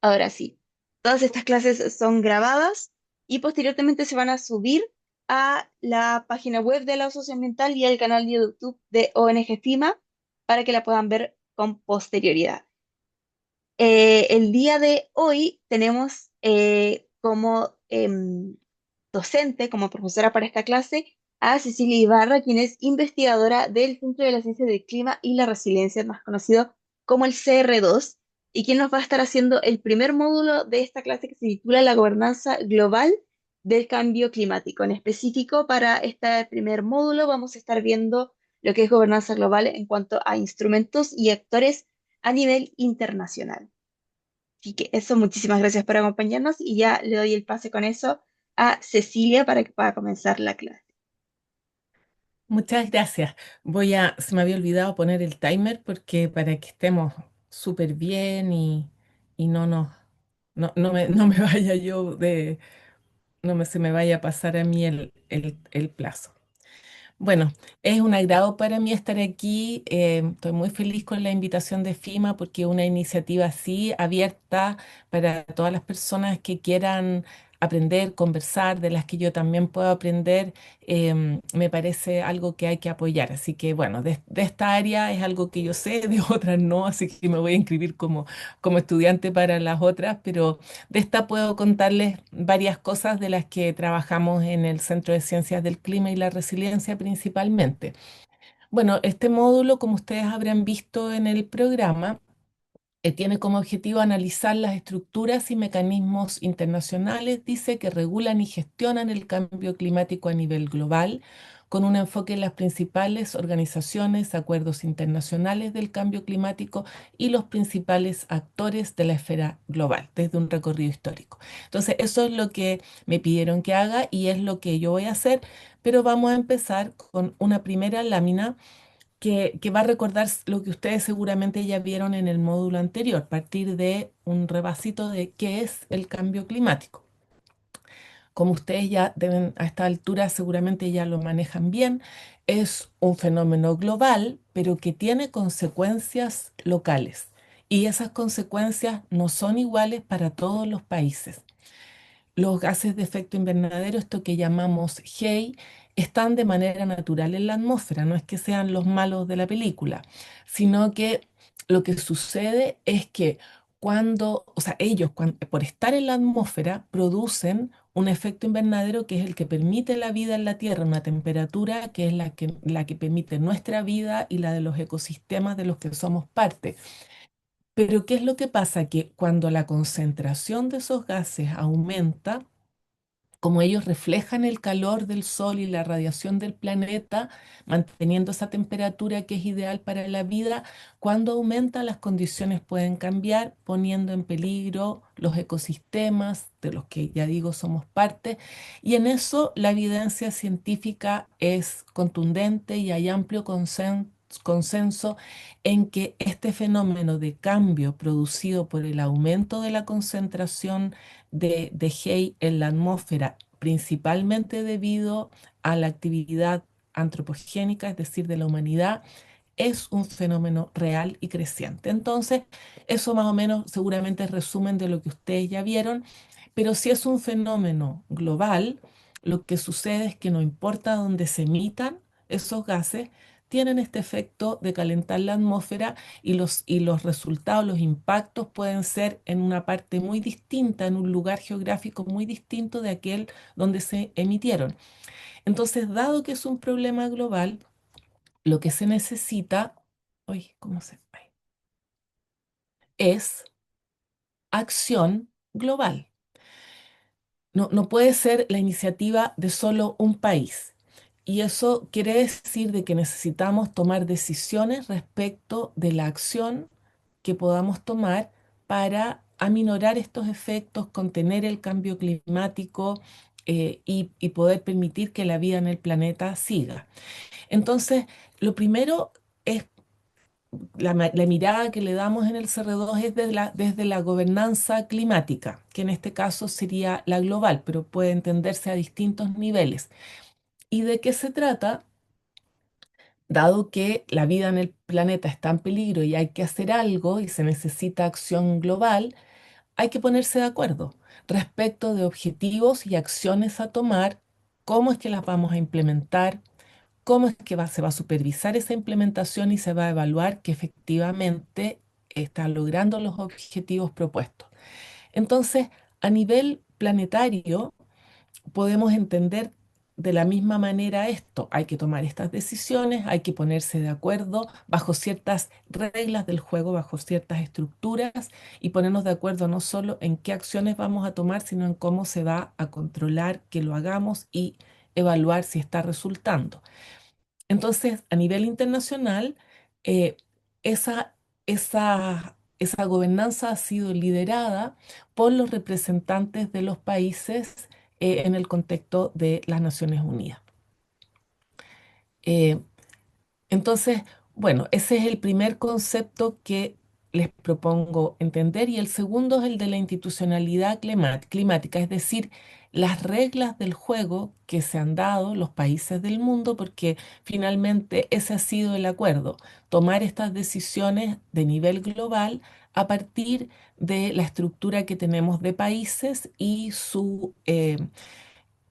Ahora sí, todas estas clases son grabadas y posteriormente se van a subir a la página web de la Socioambiental y al canal de YouTube de ONG FIMA para que la puedan ver con posterioridad. El día de hoy tenemos como docente, como profesora para esta clase, a Cecilia Ibarra, quien es investigadora del Centro de la Ciencia del Clima y la Resiliencia, más conocido como el CR2, y quien nos va a estar haciendo el primer módulo de esta clase que se titula La gobernanza global del cambio climático. En específico, para este primer módulo vamos a estar viendo lo que es gobernanza global en cuanto a instrumentos y actores a nivel internacional. Así que eso, muchísimas gracias por acompañarnos y ya le doy el pase con eso a Cecilia para que pueda comenzar la clase. Muchas gracias. Se me había olvidado poner el timer porque para que estemos súper bien y no me vaya yo de, se me vaya a pasar a mí el plazo. Bueno, es un agrado para mí estar aquí. Estoy muy feliz con la invitación de FIMA porque es una iniciativa así abierta para todas las personas que quieran aprender, conversar, de las que yo también puedo aprender. Me parece algo que hay que apoyar. Así que bueno, de esta área es algo que yo sé, de otras no, así que me voy a inscribir como estudiante para las otras, pero de esta puedo contarles varias cosas de las que trabajamos en el Centro de Ciencias del Clima y la Resiliencia principalmente. Bueno, este módulo, como ustedes habrán visto en el programa, tiene como objetivo analizar las estructuras y mecanismos internacionales, dice, que regulan y gestionan el cambio climático a nivel global, con un enfoque en las principales organizaciones, acuerdos internacionales del cambio climático y los principales actores de la esfera global, desde un recorrido histórico. Entonces, eso es lo que me pidieron que haga y es lo que yo voy a hacer, pero vamos a empezar con una primera lámina que va a recordar lo que ustedes seguramente ya vieron en el módulo anterior, partir de un rebasito de qué es el cambio climático. Como ustedes ya deben, a esta altura seguramente ya lo manejan bien, es un fenómeno global, pero que tiene consecuencias locales. Y esas consecuencias no son iguales para todos los países. Los gases de efecto invernadero, esto que llamamos GEI, están de manera natural en la atmósfera, no es que sean los malos de la película, sino que lo que sucede es que o sea, ellos por estar en la atmósfera producen un efecto invernadero que es el que permite la vida en la Tierra, una temperatura que es la que permite nuestra vida y la de los ecosistemas de los que somos parte. Pero ¿qué es lo que pasa? Que cuando la concentración de esos gases aumenta, como ellos reflejan el calor del sol y la radiación del planeta, manteniendo esa temperatura que es ideal para la vida, cuando aumenta las condiciones pueden cambiar, poniendo en peligro los ecosistemas de los que ya digo somos parte, y en eso la evidencia científica es contundente y hay amplio consenso en que este fenómeno de cambio producido por el aumento de la concentración de Hay en la atmósfera, principalmente debido a la actividad antropogénica, es decir, de la humanidad, es un fenómeno real y creciente. Entonces, eso más o menos seguramente es resumen de lo que ustedes ya vieron, pero si es un fenómeno global, lo que sucede es que no importa dónde se emitan esos gases, tienen este efecto de calentar la atmósfera y los resultados, los impactos pueden ser en una parte muy distinta, en un lugar geográfico muy distinto de aquel donde se emitieron. Entonces, dado que es un problema global, lo que se necesita, uy, ¿cómo se? Ay, es acción global. No puede ser la iniciativa de solo un país. Y eso quiere decir de que necesitamos tomar decisiones respecto de la acción que podamos tomar para aminorar estos efectos, contener el cambio climático y poder permitir que la vida en el planeta siga. Entonces, lo primero es la mirada que le damos en el CR2 es desde la gobernanza climática, que en este caso sería la global, pero puede entenderse a distintos niveles. ¿Y de qué se trata? Dado que la vida en el planeta está en peligro y hay que hacer algo y se necesita acción global, hay que ponerse de acuerdo respecto de objetivos y acciones a tomar, cómo es que las vamos a implementar, cómo es que se va a supervisar esa implementación y se va a evaluar que efectivamente está logrando los objetivos propuestos. Entonces, a nivel planetario, podemos entender de la misma manera esto. Hay que tomar estas decisiones, hay que ponerse de acuerdo bajo ciertas reglas del juego, bajo ciertas estructuras y ponernos de acuerdo no solo en qué acciones vamos a tomar, sino en cómo se va a controlar que lo hagamos y evaluar si está resultando. Entonces, a nivel internacional, eh, esa, esa gobernanza ha sido liderada por los representantes de los países en el contexto de las Naciones Unidas. Eh, entonces, bueno, ese es el primer concepto que les propongo entender y el segundo es el de la institucionalidad climática, es decir, las reglas del juego que se han dado los países del mundo, porque finalmente ese ha sido el acuerdo, tomar estas decisiones de nivel global a partir de la estructura que tenemos de países y su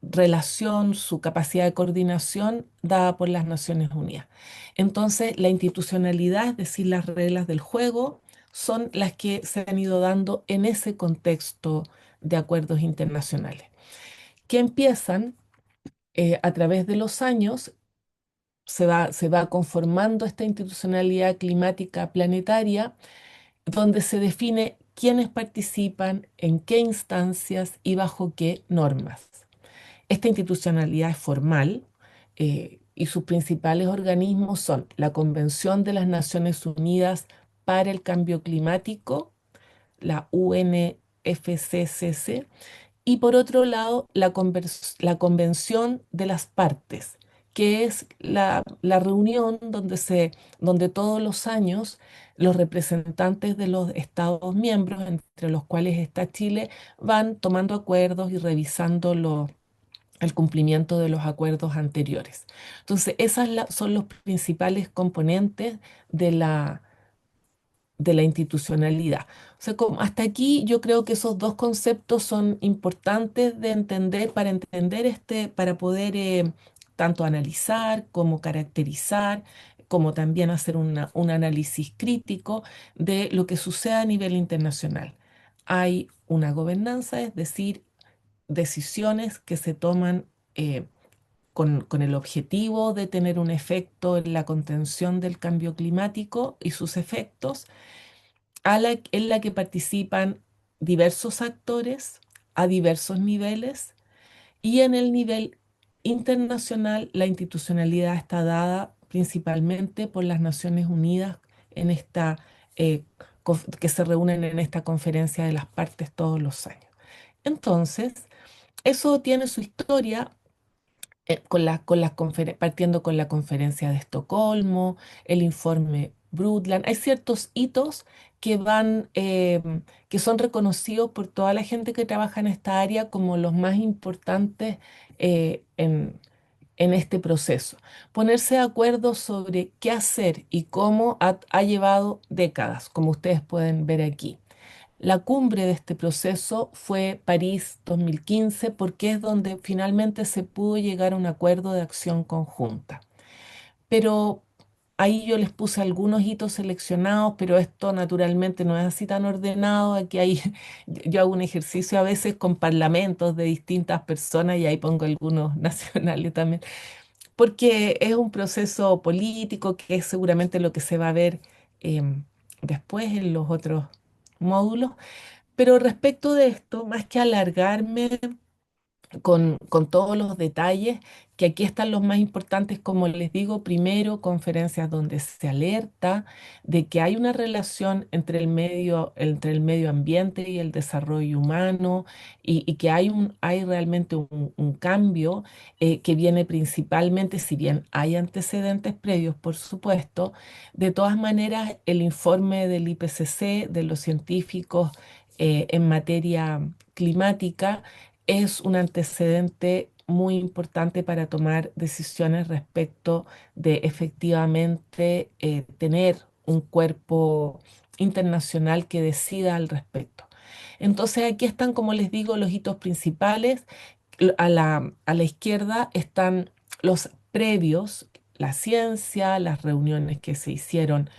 relación, su capacidad de coordinación dada por las Naciones Unidas. Entonces, la institucionalidad, es decir, las reglas del juego, son las que se han ido dando en ese contexto de acuerdos internacionales, que empiezan a través de los años, se va conformando esta institucionalidad climática planetaria, donde se define quiénes participan, en qué instancias y bajo qué normas. Esta institucionalidad es formal y sus principales organismos son la Convención de las Naciones Unidas para el Cambio Climático, la UNFCCC, y por otro lado la Convención de las Partes, que es la reunión donde todos los años los representantes de los Estados miembros, entre los cuales está Chile, van tomando acuerdos y revisando el cumplimiento de los acuerdos anteriores. Entonces, son los principales componentes de de la institucionalidad. O sea, hasta aquí yo creo que esos dos conceptos son importantes de entender para poder tanto analizar como caracterizar, como también hacer un análisis crítico de lo que sucede a nivel internacional. Hay una gobernanza, es decir, decisiones que se toman con el objetivo de tener un efecto en la contención del cambio climático y sus efectos, en la que participan diversos actores a diversos niveles y en el nivel internacional la institucionalidad está dada principalmente por las Naciones Unidas en eh, que se reúnen en esta conferencia de las partes todos los años. Entonces, eso tiene su historia partiendo con la conferencia de Estocolmo, el informe Brundtland. Hay ciertos hitos que son reconocidos por toda la gente que trabaja en esta área como los más importantes eh, en, en este proceso. Ponerse de acuerdo sobre qué hacer y cómo ha llevado décadas, como ustedes pueden ver aquí. La cumbre de este proceso fue París 2015 porque es donde finalmente se pudo llegar a un acuerdo de acción conjunta. Pero ahí yo les puse algunos hitos seleccionados, pero esto naturalmente no es así tan ordenado. Aquí hay, yo hago un ejercicio a veces con parlamentos de distintas personas y ahí pongo algunos nacionales también, porque es un proceso político que es seguramente lo que se va a ver después en los otros módulos. Pero respecto de esto, más que alargarme con todos los detalles, que aquí están los más importantes, como les digo, primero, conferencias donde se alerta de que hay una relación entre el medio ambiente y el desarrollo humano y que hay realmente un cambio que viene principalmente, si bien hay antecedentes previos, por supuesto, de todas maneras, el informe del IPCC, de los científicos en materia climática, es un antecedente muy importante para tomar decisiones respecto de efectivamente tener un cuerpo internacional que decida al respecto. Entonces aquí están, como les digo, los hitos principales. A la izquierda están los previos, la ciencia, las reuniones que se hicieron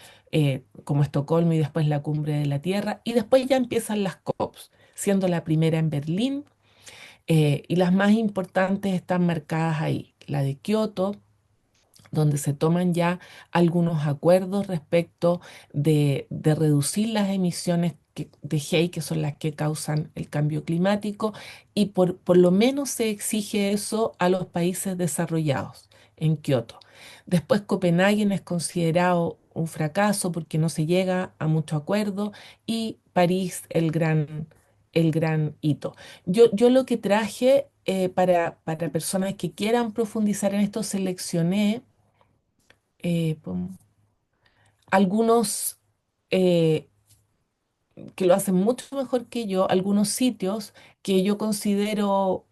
como Estocolmo y después la Cumbre de la Tierra, y después ya empiezan las COPs, siendo la primera en Berlín, y las más importantes están marcadas ahí, la de Kioto, donde se toman ya algunos acuerdos respecto de reducir las emisiones de Hay, que son las que causan el cambio climático, y por lo menos se exige eso a los países desarrollados en Kioto. Después Copenhague es considerado un fracaso porque no se llega a mucho acuerdo, y París el gran hito. Yo lo que traje para personas que quieran profundizar en esto, seleccioné algunos eh, que lo hacen mucho mejor que yo, algunos sitios que yo considero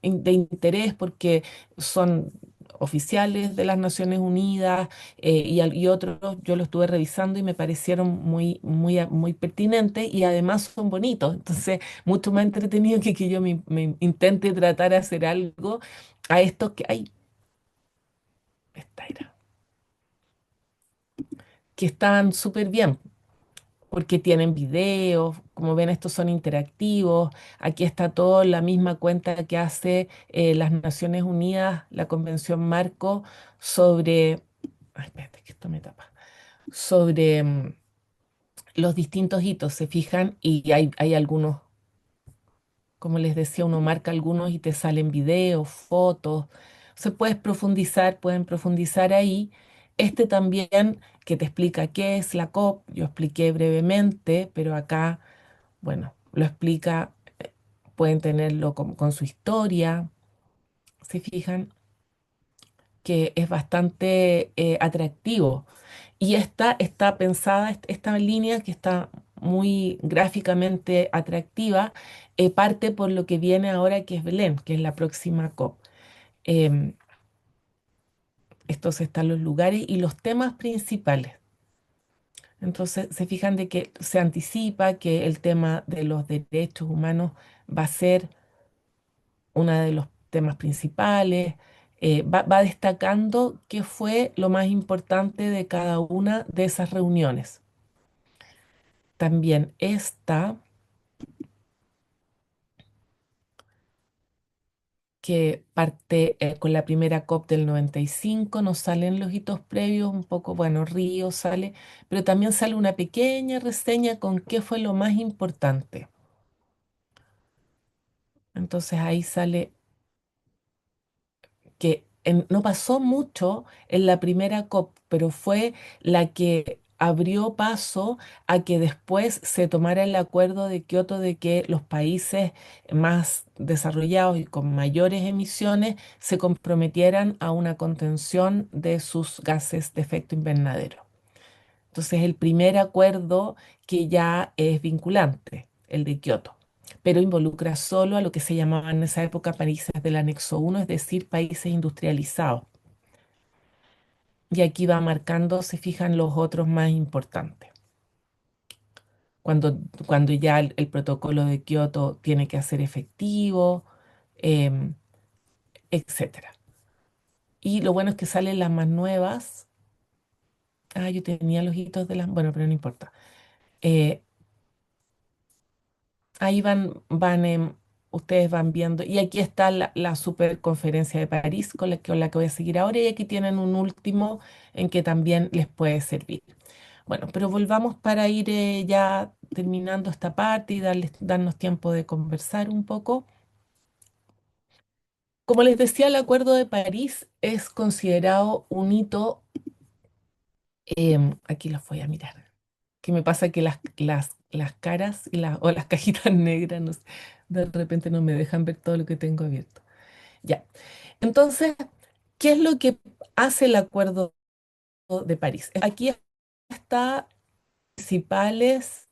de interés porque son oficiales de las Naciones Unidas, y otros yo lo estuve revisando y me parecieron muy pertinentes, y además son bonitos. Entonces, mucho más entretenido que yo me intente tratar de hacer algo a estos que hay. Esta era, que estaban súper bien, porque tienen videos, como ven, estos son interactivos. Aquí está todo la misma cuenta que hace las Naciones Unidas, la Convención Marco sobre, ay, espérate, que esto me tapa, sobre los distintos hitos, se fijan, y hay algunos, como les decía, uno marca algunos y te salen videos, fotos. Se pueden profundizar ahí. Este también que te explica qué es la COP, yo expliqué brevemente, pero acá, bueno, lo explica, pueden tenerlo con su historia, se fijan que es bastante atractivo. Y esta está pensada, esta línea que está muy gráficamente atractiva, parte por lo que viene ahora, que es Belén, que es la próxima COP. Em, Estos están los lugares y los temas principales. Entonces se fijan de que se anticipa que el tema de los derechos humanos va a ser uno de los temas principales. Va destacando qué fue lo más importante de cada una de esas reuniones. También esta, que parte con la primera COP del 95, nos salen los hitos previos, un poco, bueno, Río sale, pero también sale una pequeña reseña con qué fue lo más importante. Entonces ahí sale que no pasó mucho en la primera COP, pero fue la que abrió paso a que después se tomara el acuerdo de Kioto, de que los países más desarrollados y con mayores emisiones se comprometieran a una contención de sus gases de efecto invernadero. Entonces, el primer acuerdo que ya es vinculante, el de Kioto, pero involucra solo a lo que se llamaban en esa época países del anexo uno, es decir, países industrializados. Y aquí va marcando, se fijan, los otros más importantes. Cuando, cuando ya el protocolo de Kioto tiene que hacer efectivo, em, etcétera. Y lo bueno es que salen las más nuevas. Ah, yo tenía los hitos de las... Bueno, pero no importa. Eh, Ahí ustedes van viendo. Y aquí está la super conferencia de París con la que voy a seguir ahora. Y aquí tienen un último en que también les puede servir. Bueno, pero volvamos para ir ya terminando esta parte y darnos tiempo de conversar un poco. Como les decía, el Acuerdo de París es considerado un hito. Aquí los voy a mirar. Que me pasa que las caras o las cajitas negras, no sé, de repente no me dejan ver todo lo que tengo abierto. Ya. Entonces, ¿qué es lo que hace el Acuerdo de París? Aquí está principales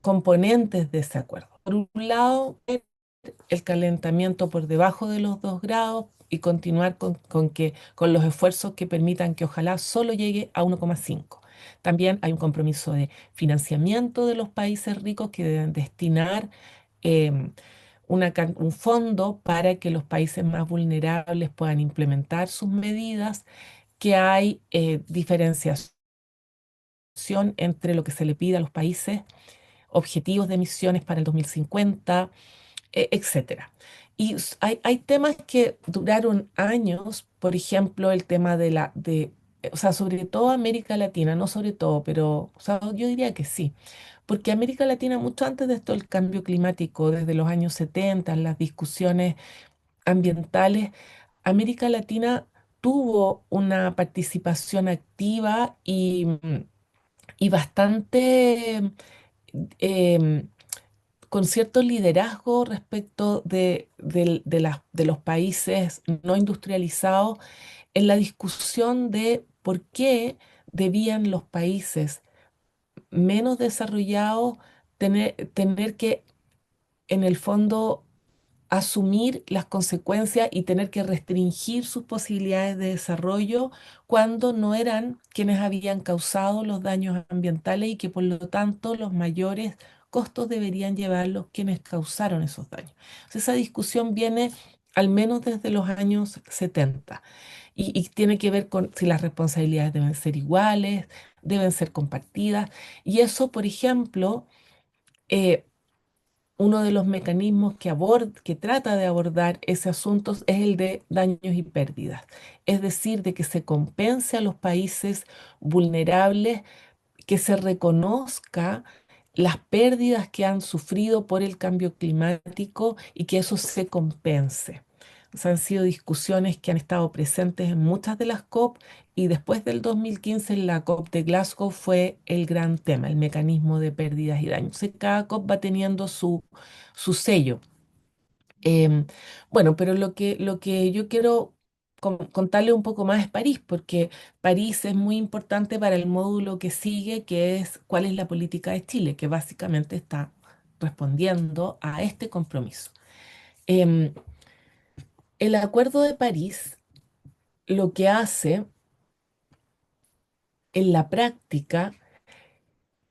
componentes de ese acuerdo. Por un lado, el calentamiento por debajo de los 2 grados, y continuar con los esfuerzos que permitan que ojalá solo llegue a 1,5. También hay un compromiso de financiamiento de los países ricos que deben destinar em, un fondo para que los países más vulnerables puedan implementar sus medidas, que hay diferenciación entre lo que se le pide a los países, objetivos de emisiones para el 2050, etcétera. Y hay temas que duraron años, por ejemplo, el tema o sea, sobre todo América Latina, no sobre todo, pero o sea, yo diría que sí, porque América Latina, mucho antes de esto, el cambio climático, desde los años 70, las discusiones ambientales, América Latina tuvo una participación activa y bastante em, con cierto liderazgo respecto de los países no industrializados en la discusión de por qué debían los países menos desarrollados tener que, en el fondo, asumir las consecuencias y tener que restringir sus posibilidades de desarrollo cuando no eran quienes habían causado los daños ambientales y que por lo tanto los mayores costos deberían llevarlos quienes causaron esos daños. Entonces, esa discusión viene al menos desde los años 70 y tiene que ver con si las responsabilidades deben ser iguales, deben ser compartidas. Y eso, por ejemplo, eh, uno de los mecanismos que trata de abordar ese asunto es el de daños y pérdidas, es decir, de que se compense a los países vulnerables, que se reconozca las pérdidas que han sufrido por el cambio climático y que eso se compense. O sea, han sido discusiones que han estado presentes en muchas de las COP y después del 2015 en la COP de Glasgow fue el gran tema, el mecanismo de pérdidas y daños. Entonces, cada COP va teniendo su sello. Em, bueno, pero lo que yo quiero contarle un poco más es París, porque París es muy importante para el módulo que sigue, que es cuál es la política de Chile, que básicamente está respondiendo a este compromiso. Em, el Acuerdo de París lo que hace en la práctica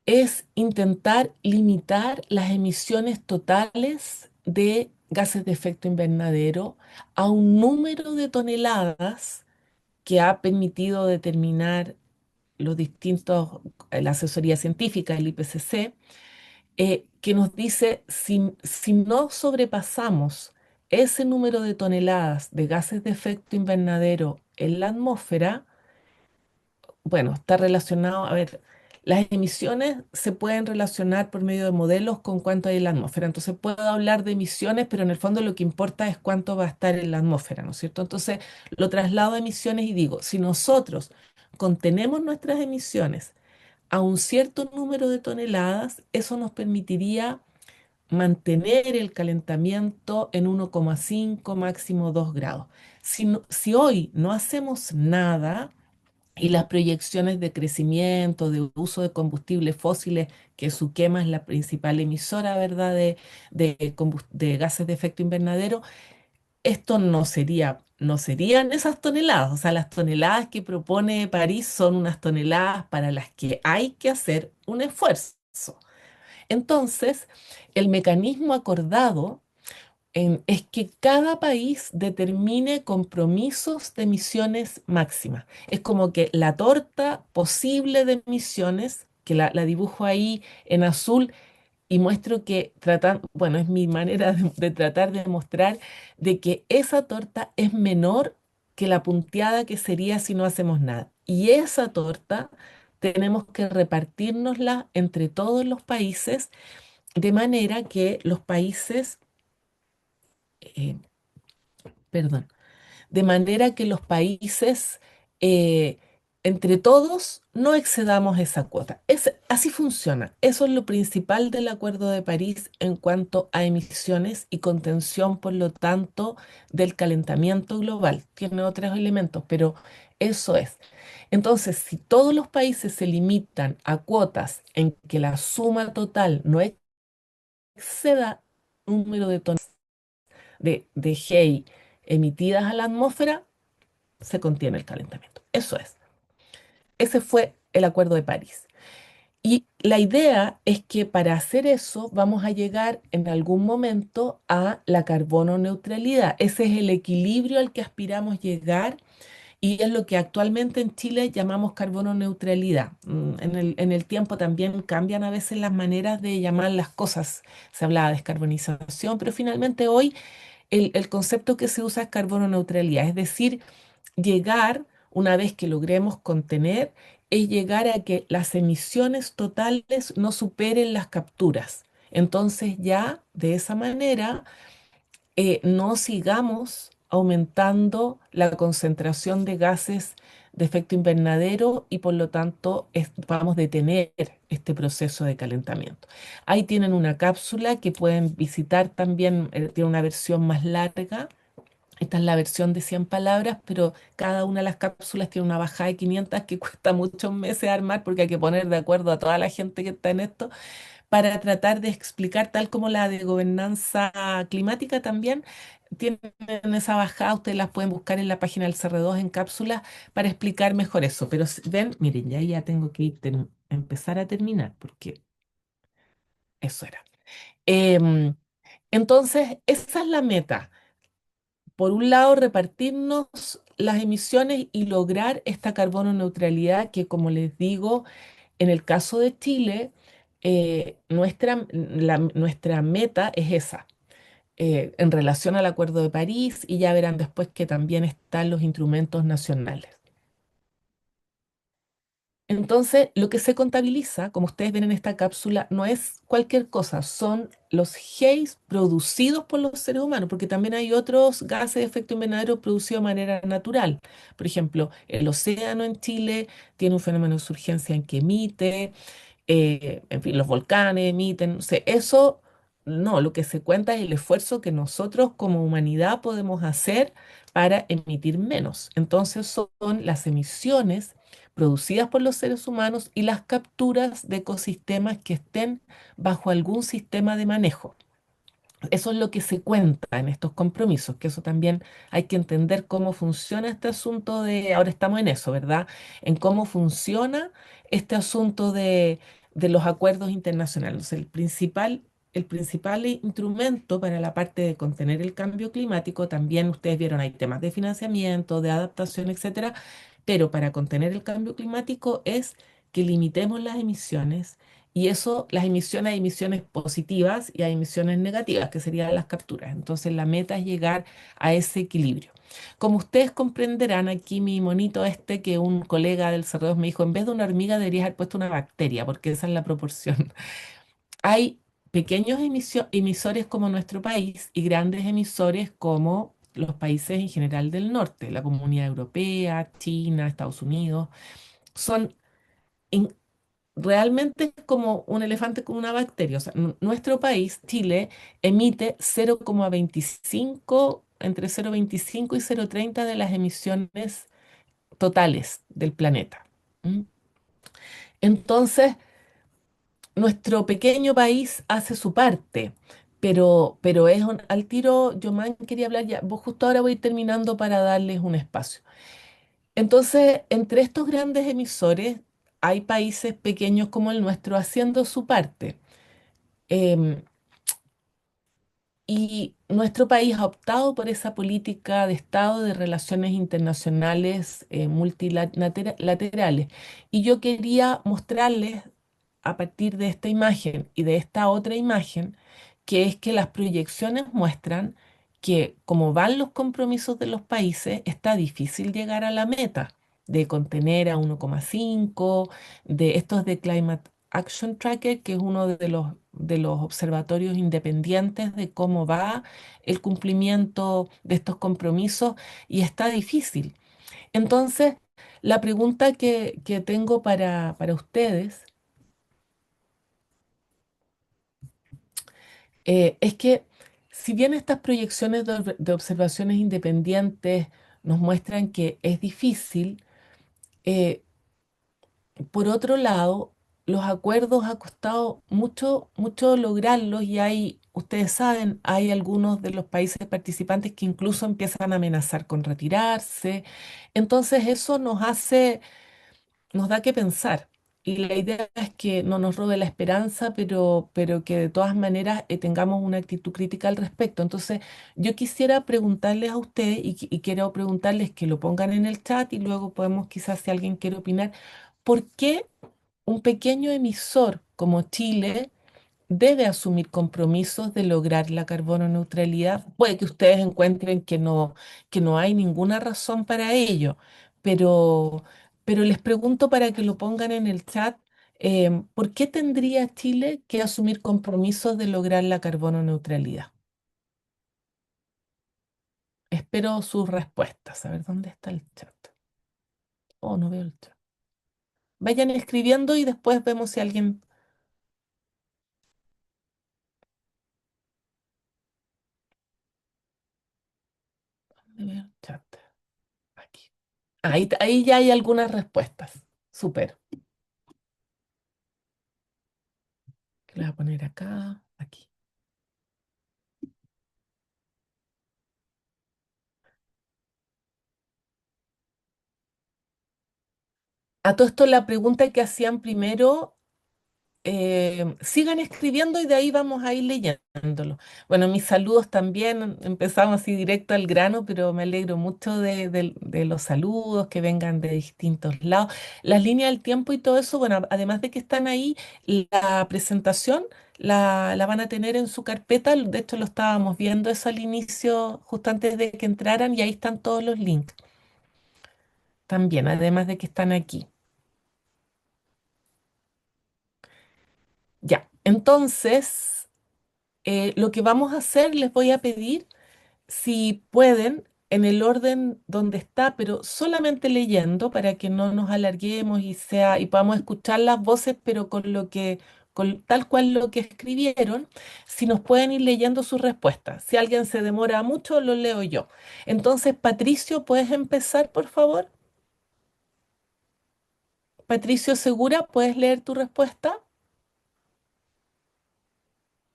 es intentar limitar las emisiones totales de gases de efecto invernadero a un número de toneladas que ha permitido determinar los distintos, la asesoría científica, el IPCC, que nos dice si no sobrepasamos ese número de toneladas de gases de efecto invernadero en la atmósfera, bueno, está relacionado, a ver, las emisiones se pueden relacionar por medio de modelos con cuánto hay en la atmósfera. Entonces puedo hablar de emisiones, pero en el fondo lo que importa es cuánto va a estar en la atmósfera, ¿no es cierto? Entonces lo traslado a emisiones y digo, si nosotros contenemos nuestras emisiones a un cierto número de toneladas, eso nos permitiría mantener el calentamiento en 1,5, máximo 2 grados. Si hoy no hacemos nada, y las proyecciones de crecimiento, de uso de combustibles fósiles, que su quema es la principal emisora, ¿verdad?, de gases de efecto invernadero, esto no serían esas toneladas. O sea, las toneladas que propone París son unas toneladas para las que hay que hacer un esfuerzo. Entonces, el mecanismo acordado es que cada país determine compromisos de emisiones máximas. Es como que la torta posible de emisiones, que la dibujo ahí en azul y muestro que tratan, bueno, es mi manera de tratar de mostrar de que esa torta es menor que la punteada que sería si no hacemos nada. Y esa torta tenemos que repartirnosla entre todos los países de manera que los países, eh, perdón, de manera que los países, eh, entre todos, no excedamos esa cuota. Así funciona. Eso es lo principal del Acuerdo de París en cuanto a emisiones y contención, por lo tanto, del calentamiento global. Tiene otros elementos, pero eso es. Entonces, si todos los países se limitan a cuotas en que la suma total no exceda un número de toneladas de GEI emitidas a la atmósfera, se contiene el calentamiento. Eso es. Ese fue el Acuerdo de París. Y la idea es que para hacer eso vamos a llegar en algún momento a la carbono neutralidad. Ese es el equilibrio al que aspiramos llegar y es lo que actualmente en Chile llamamos carbono neutralidad. En el tiempo también cambian a veces las maneras de llamar las cosas. Se hablaba de descarbonización, pero finalmente hoy el concepto que se usa es carbono neutralidad, es decir, llegar, una vez que logremos contener, es llegar a que las emisiones totales no superen las capturas. Entonces ya de esa manera no sigamos aumentando la concentración de gases de efecto invernadero y por lo tanto vamos a detener este proceso de calentamiento. Ahí tienen una cápsula que pueden visitar también, tiene una versión más larga. Esta es la versión de 100 palabras, pero cada una de las cápsulas tiene una bajada de 500 que cuesta muchos meses armar porque hay que poner de acuerdo a toda la gente que está en esto para tratar de explicar, tal como la de gobernanza climática también, tienen esa bajada, ustedes las pueden buscar en la página del CR2 en cápsulas para explicar mejor eso. Pero ven, miren, ya tengo que ir empezar a terminar porque eso era. Em, entonces, esa es la meta. Por un lado, repartirnos las emisiones y lograr esta carbono neutralidad que, como les digo, en el caso de Chile, nuestra meta es esa, en relación al Acuerdo de París, y ya verán después que también están los instrumentos nacionales. Entonces, lo que se contabiliza, como ustedes ven en esta cápsula, no es cualquier cosa, son los haze producidos por los seres humanos, porque también hay otros gases de efecto invernadero producidos de manera natural. Por ejemplo, el océano en Chile tiene un fenómeno de surgencia en que emite, en fin, los volcanes emiten, no sé, eso no, lo que se cuenta es el esfuerzo que nosotros como humanidad podemos hacer para emitir menos. Entonces son las emisiones producidas por los seres humanos y las capturas de ecosistemas que estén bajo algún sistema de manejo. Eso es lo que se cuenta en estos compromisos, que eso también hay que entender cómo funciona este asunto de, ahora estamos en eso, ¿verdad? En cómo funciona este asunto de los acuerdos internacionales. O sea, el principal instrumento para la parte de contener el cambio climático, también ustedes vieron, hay temas de financiamiento, de adaptación, etcétera, pero para contener el cambio climático es que limitemos las emisiones y eso, las emisiones, hay emisiones positivas y hay emisiones negativas, que serían las capturas. Entonces, la meta es llegar a ese equilibrio. Como ustedes comprenderán, aquí mi monito este, que un colega del Cerrados me dijo, en vez de una hormiga deberías haber puesto una bacteria, porque esa es la proporción. Hay pequeños emisores como nuestro país y grandes emisores como los países en general del norte, la Comunidad Europea, China, Estados Unidos. Son realmente es como un elefante con una bacteria. O sea, nuestro país, Chile, emite 0,25, entre 0,25 y 0,30 de las emisiones totales del planeta. ¿Mm? Entonces, nuestro pequeño país hace su parte. Pero al tiro, yo más quería hablar ya, vos justo ahora voy terminando para darles un espacio. Entonces, entre estos grandes emisores, hay países pequeños como el nuestro haciendo su parte. Em, y nuestro país ha optado por esa política de Estado de relaciones internacionales multilaterales. Y yo quería mostrarles a partir de esta imagen y de esta otra imagen, que es que las proyecciones muestran que como van los compromisos de los países, está difícil llegar a la meta de contener a 1,5, de estos de Climate Action Tracker, que es uno de los observatorios independientes de cómo va el cumplimiento de estos compromisos, y está difícil. Entonces, la pregunta que tengo para ustedes es que si bien estas proyecciones de observaciones independientes nos muestran que es difícil, eh, por otro lado, los acuerdos ha costado mucho, mucho lograrlos y ustedes saben, hay algunos de los países participantes que incluso empiezan a amenazar con retirarse. Entonces eso nos hace nos da que pensar. Y la idea es que no nos robe la esperanza, pero que de todas maneras tengamos una actitud crítica al respecto. Entonces, yo quisiera preguntarles a ustedes y quiero preguntarles que lo pongan en el chat y luego podemos quizás si alguien quiere opinar, ¿por qué un pequeño emisor como Chile debe asumir compromisos de lograr la carbono neutralidad? Puede que ustedes encuentren que no hay ninguna razón para ello, pero, pero les pregunto para que lo pongan en el chat, ¿por qué tendría Chile que asumir compromisos de lograr la carbono neutralidad? Espero sus respuestas. A ver, ¿dónde está el chat? Oh, no veo el chat. Vayan escribiendo y después vemos si alguien... ¿Dónde veo el chat? Aquí. Ahí ya hay algunas respuestas. Súper. Que le voy a poner acá, aquí. A todo esto, la pregunta que hacían primero, sigan escribiendo y de ahí vamos a ir leyéndolo. Bueno, mis saludos también, empezamos así directo al grano, pero me alegro mucho de los saludos que vengan de distintos lados. Las líneas del tiempo y todo eso, bueno, además de que están ahí, la presentación la van a tener en su carpeta. De hecho, lo estábamos viendo eso al inicio, justo antes de que entraran, y ahí están todos los links también, además de que están aquí. Ya, entonces, lo que vamos a hacer, les voy a pedir, si pueden, en el orden donde está, pero solamente leyendo para que no nos alarguemos y podamos escuchar las voces, pero con con tal cual lo que escribieron, si nos pueden ir leyendo sus respuestas. Si alguien se demora mucho, lo leo yo. Entonces, Patricio, ¿puedes empezar, por favor? Patricio Segura, ¿puedes leer tu respuesta?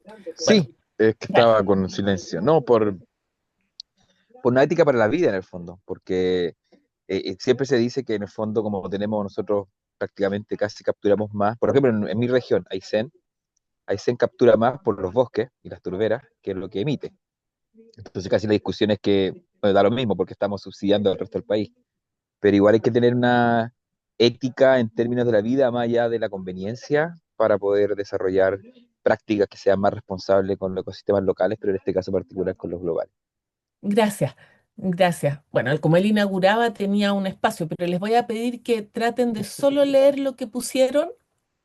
Bueno, Sí, es que dale. estaba con silencio. No, por una ética para la vida en el fondo, porque siempre se dice que en el fondo como tenemos nosotros prácticamente casi capturamos más, por ejemplo en mi región, Aysén captura más por los bosques y las turberas que es lo que emite. Entonces casi la discusión es que bueno, da lo mismo porque estamos subsidiando al resto del país, pero igual hay que tener una ética en términos de la vida más allá de la conveniencia para poder desarrollar prácticas que sean más responsables con los ecosistemas locales, pero en este caso particular con los globales. Gracias, gracias. Bueno, como él inauguraba tenía un espacio, pero les voy a pedir que traten de solo leer lo que pusieron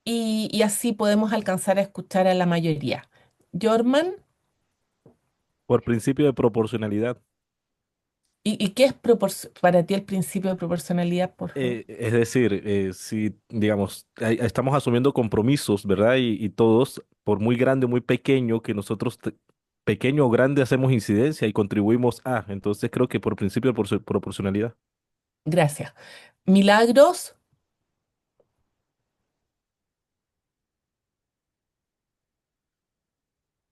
y así podemos alcanzar a escuchar a la mayoría. Jorman, Por principio de proporcionalidad. y qué es para ti el principio de proporcionalidad, por favor? Es decir, si, digamos, estamos asumiendo compromisos, ¿verdad? Y todos, por muy grande o muy pequeño, que nosotros, pequeño o grande, hacemos incidencia y contribuimos a. Entonces creo que por principio de proporcionalidad. Gracias. Milagros,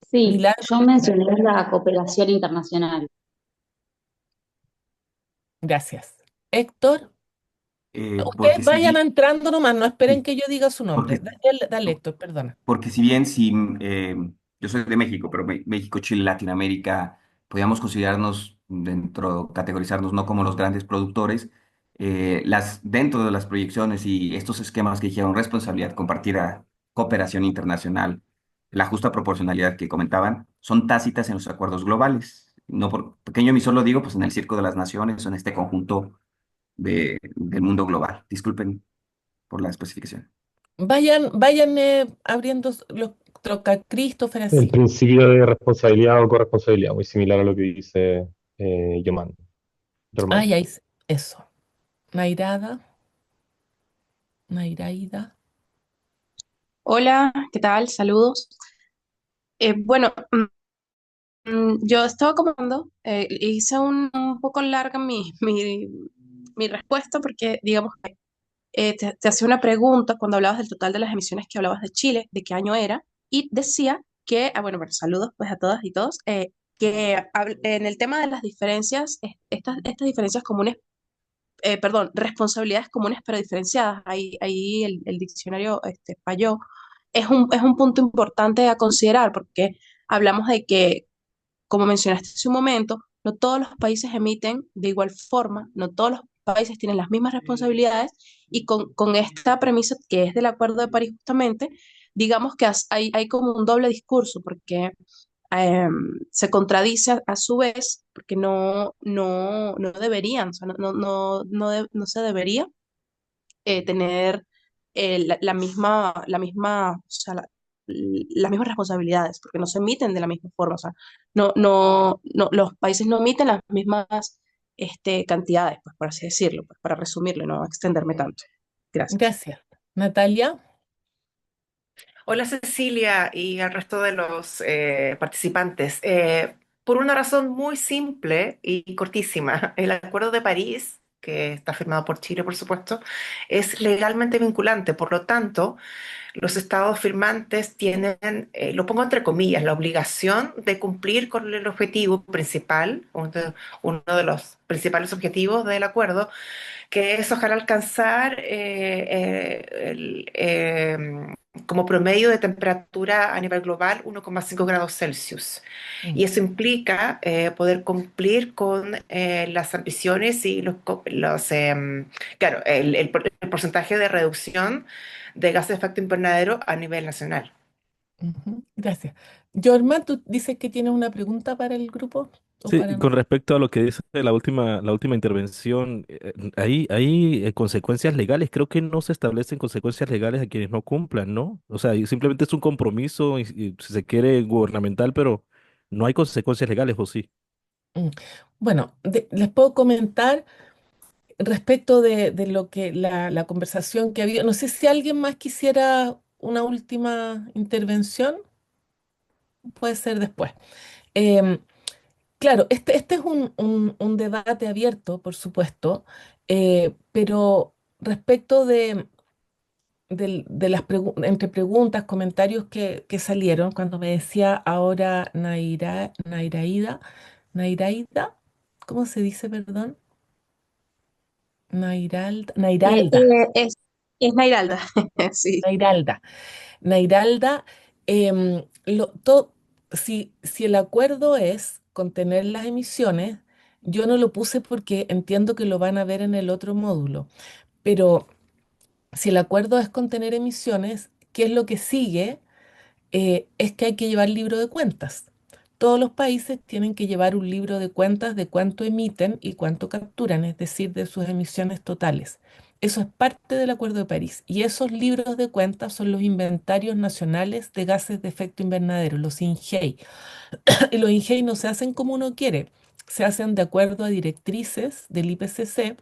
Sí, milagros, yo mencioné la cooperación internacional. gracias. Héctor, ustedes Porque si vayan bien, entrando nomás, no esperen sí, que yo diga su nombre. porque, Dale, dale, Héctor, perdona. porque si bien si, yo soy de México, pero México, Chile, Latinoamérica, podríamos considerarnos dentro, categorizarnos no como los grandes productores, dentro de las proyecciones y estos esquemas que dijeron responsabilidad compartida, cooperación internacional, la justa proporcionalidad que comentaban, son tácitas en los acuerdos globales. No por pequeño emisor lo digo, pues en el Circo de las Naciones o en este conjunto del mundo global. Disculpen por la especificación. Vayan abriendo los troca Christopher El así. principio de responsabilidad o corresponsabilidad, muy similar a lo que dice Yoman. Germán. Ay, ay, eso. Nairada, Nairaida. Hola, ¿qué tal? Saludos. Bueno, yo estaba comentando, hice un poco larga mi respuesta porque, digamos, que te hacía una pregunta cuando hablabas del total de las emisiones que hablabas de Chile, de qué año era, y decía que, bueno, saludos pues a todas y todos, que en el tema de las diferencias, estas diferencias comunes perdón, responsabilidades comunes pero diferenciadas. Ahí el diccionario falló. Es un punto importante a considerar porque hablamos de que, como mencionaste hace un momento, no todos los países emiten de igual forma, no todos los países tienen las mismas responsabilidades y con esta premisa que es del Acuerdo de París justamente, digamos que hay como un doble discurso porque se contradice a su vez porque no deberían, o sea, no se debería tener o sea, las mismas responsabilidades, porque no se emiten de la misma forma, o sea, los países no emiten las mismas cantidades, pues, por así decirlo, pues, para resumirlo y no extenderme tanto. Gracias. Gracias. Natalia, Hola Cecilia y al resto de los participantes. Por una razón muy simple y cortísima, el Acuerdo de París, que está firmado por Chile, por supuesto, es legalmente vinculante. Por lo tanto, los estados firmantes tienen, lo pongo entre comillas, la obligación de cumplir con el objetivo principal, uno de los principales objetivos del acuerdo, que es ojalá alcanzar como promedio de temperatura a nivel global 1,5 grados Celsius. mm, Y eso implica poder cumplir con las ambiciones y claro, el porcentaje de reducción de gases de efecto invernadero a nivel nacional. ujú, gracias. Jorma, tú dices que tienes una pregunta para el grupo o Sí, para con nosotros. respecto a lo que dice la última intervención, hay consecuencias legales. Creo que no se establecen consecuencias legales a quienes no cumplan, ¿no? O sea, y simplemente es un compromiso, y si se quiere, gubernamental, pero no hay consecuencias legales, ¿o sí? Mm. Bueno, les puedo comentar respecto de lo que la conversación que había. No sé si alguien más quisiera una última intervención, puede ser después. Em, claro, este es un debate abierto, por supuesto, pero respecto de las entre preguntas, comentarios que salieron, cuando me decía ahora Nairaida, ¿cómo se dice, perdón? Eh, Nairalda, eh, es, es Nairalda, sí. Nairalda. Nairalda, si el acuerdo es contener las emisiones, yo no lo puse porque entiendo que lo van a ver en el otro módulo, pero si el acuerdo es contener emisiones, ¿qué es lo que sigue? Es que hay que llevar libro de cuentas. Todos los países tienen que llevar un libro de cuentas de cuánto emiten y cuánto capturan, es decir, de sus emisiones totales. Eso es parte del Acuerdo de París. Y esos libros de cuentas son los inventarios nacionales de gases de efecto invernadero, los INGEI. Y los INGEI no se hacen como uno quiere, se hacen de acuerdo a directrices del IPCC,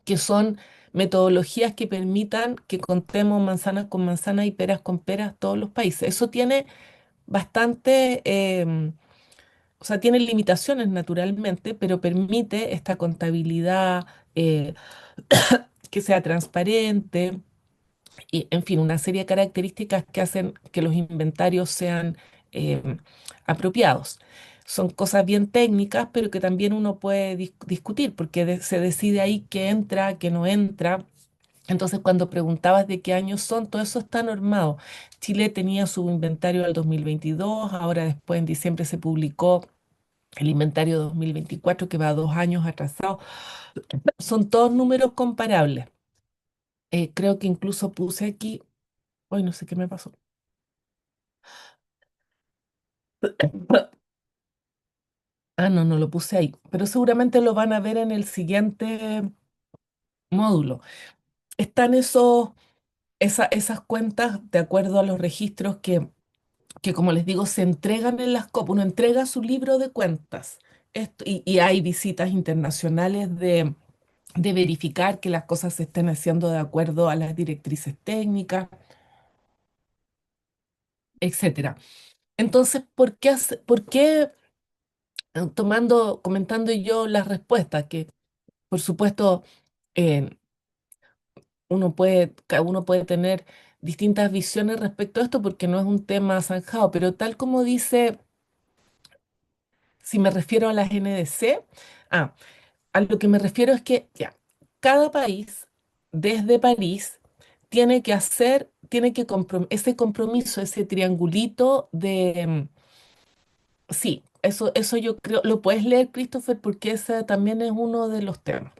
que son metodologías que permitan que contemos manzanas con manzanas y peras con peras todos los países. Eso tiene bastante, o sea, tiene limitaciones naturalmente, pero permite esta contabilidad que sea transparente y, en fin, una serie de características que hacen que los inventarios sean em, apropiados. Son cosas bien técnicas, pero que también uno puede discutir, porque se decide ahí qué entra, qué no entra. Entonces, cuando preguntabas de qué años son, todo eso está normado. Chile tenía su inventario al 2022, ahora después en diciembre se publicó el inventario 2024 que va 2 años atrasado. Son todos números comparables. Creo que incluso puse aquí, hoy no sé qué me pasó. Ah, no, no lo puse ahí, pero seguramente lo van a ver en el siguiente módulo. Están esas cuentas de acuerdo a los registros que, como les digo, se entregan en las COP. Uno entrega su libro de cuentas. Y hay visitas internacionales de verificar que las cosas se estén haciendo de acuerdo a las directrices técnicas, etcétera. Entonces, ¿por qué comentando yo las respuestas? Que, por supuesto, eh, cada uno puede tener distintas visiones respecto a esto porque no es un tema zanjado, pero tal como dice, si me refiero a las NDC, ah, a lo que me refiero es que, ya, cada país, desde París, tiene que ese compromiso, ese triangulito de, sí, eso yo creo, lo puedes leer, Christopher, porque ese también es uno de los temas.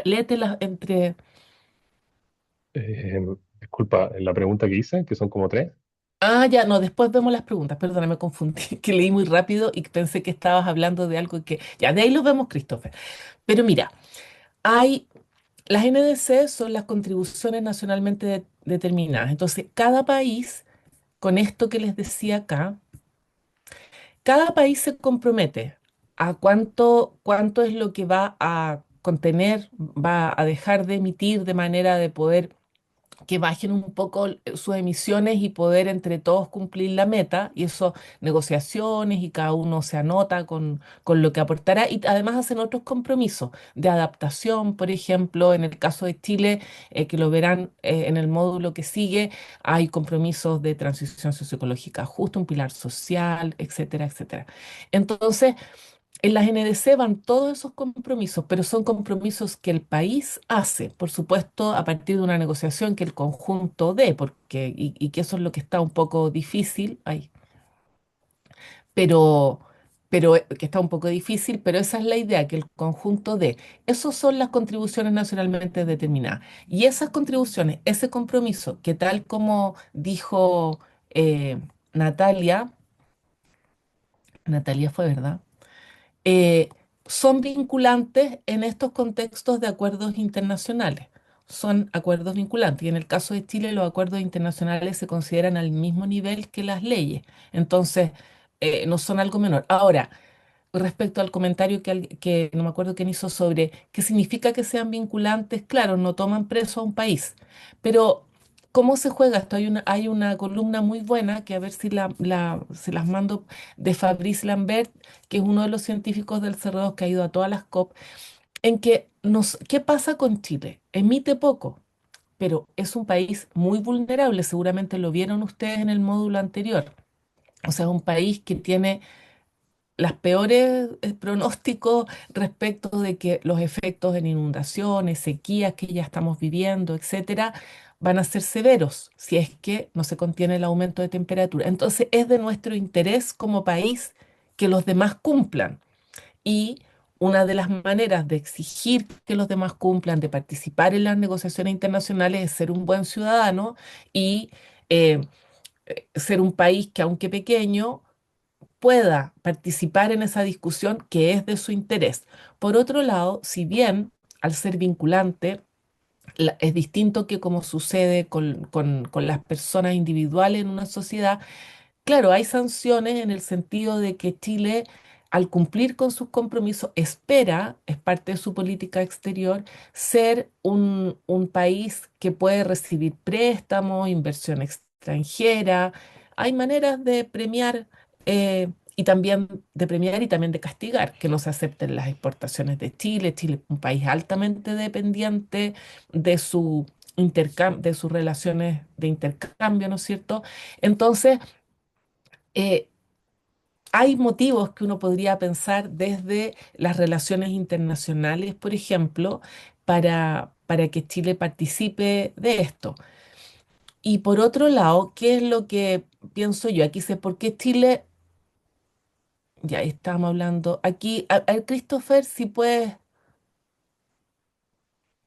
Léetelas entre... Eh, disculpa, la pregunta que hice, que son como tres. Ah, ya, no, después vemos las preguntas. Perdona, me confundí, que leí muy rápido y pensé que estabas hablando de algo que... Ya, de ahí lo vemos, Christopher. Pero mira, hay... Las NDC son las contribuciones nacionalmente determinadas. Entonces, cada país, con esto que les decía acá, cada país se compromete a cuánto es lo que va a contener, va a dejar de emitir de manera de poder que bajen un poco sus emisiones y poder entre todos cumplir la meta, y eso negociaciones y cada uno se anota con lo que aportará y además hacen otros compromisos de adaptación, por ejemplo, en el caso de Chile, que lo verán en el módulo que sigue, hay compromisos de transición socioecológica justa, un pilar social, etcétera, etcétera. Entonces, en las NDC van todos esos compromisos, pero son compromisos que el país hace, por supuesto, a partir de una negociación que el conjunto dé, porque, y que eso es lo que está un poco difícil, ay, pero, que está un poco difícil, pero esa es la idea, que el conjunto dé. Esas son las contribuciones nacionalmente determinadas. Y esas contribuciones, ese compromiso, que tal como dijo Natalia, Natalia fue, ¿verdad? eh, son vinculantes en estos contextos de acuerdos internacionales. Son acuerdos vinculantes. Y en el caso de Chile, los acuerdos internacionales se consideran al mismo nivel que las leyes. Entonces, no son algo menor. Ahora, respecto al comentario que no me acuerdo quién hizo sobre qué significa que sean vinculantes, claro, no toman preso a un país, pero ¿cómo se juega esto? Hay una columna muy buena que a ver si se las mando de Fabrice Lambert, que es uno de los científicos del Cerrado que ha ido a todas las COP, en que ¿qué pasa con Chile? Emite poco, pero es un país muy vulnerable, seguramente lo vieron ustedes en el módulo anterior. O sea, es un país que tiene las peores pronósticos respecto de que los efectos en inundaciones, sequías que ya estamos viviendo, etcétera, van a ser severos si es que no se contiene el aumento de temperatura. Entonces, es de nuestro interés como país que los demás cumplan. Y una de las maneras de exigir que los demás cumplan, de participar en las negociaciones internacionales, es ser un buen ciudadano y eh, ser un país que, aunque pequeño, pueda participar en esa discusión que es de su interés. Por otro lado, si bien al ser vinculante, es distinto que como sucede con las personas individuales en una sociedad, claro, hay sanciones en el sentido de que Chile, al cumplir con sus compromisos, espera, es parte de su política exterior, ser un país que puede recibir préstamos, inversión extranjera. Hay maneras de premiar y también de premiar y también de castigar, que no se acepten las exportaciones de Chile. Chile es un país altamente dependiente de su de sus relaciones de intercambio, ¿no es cierto? Entonces, eh, hay motivos que uno podría pensar desde las relaciones internacionales, por ejemplo, para que Chile participe de esto. Y por otro lado, ¿qué es lo que pienso yo? Aquí sé por qué Chile, ya estábamos hablando, aquí, Christopher, si puedes,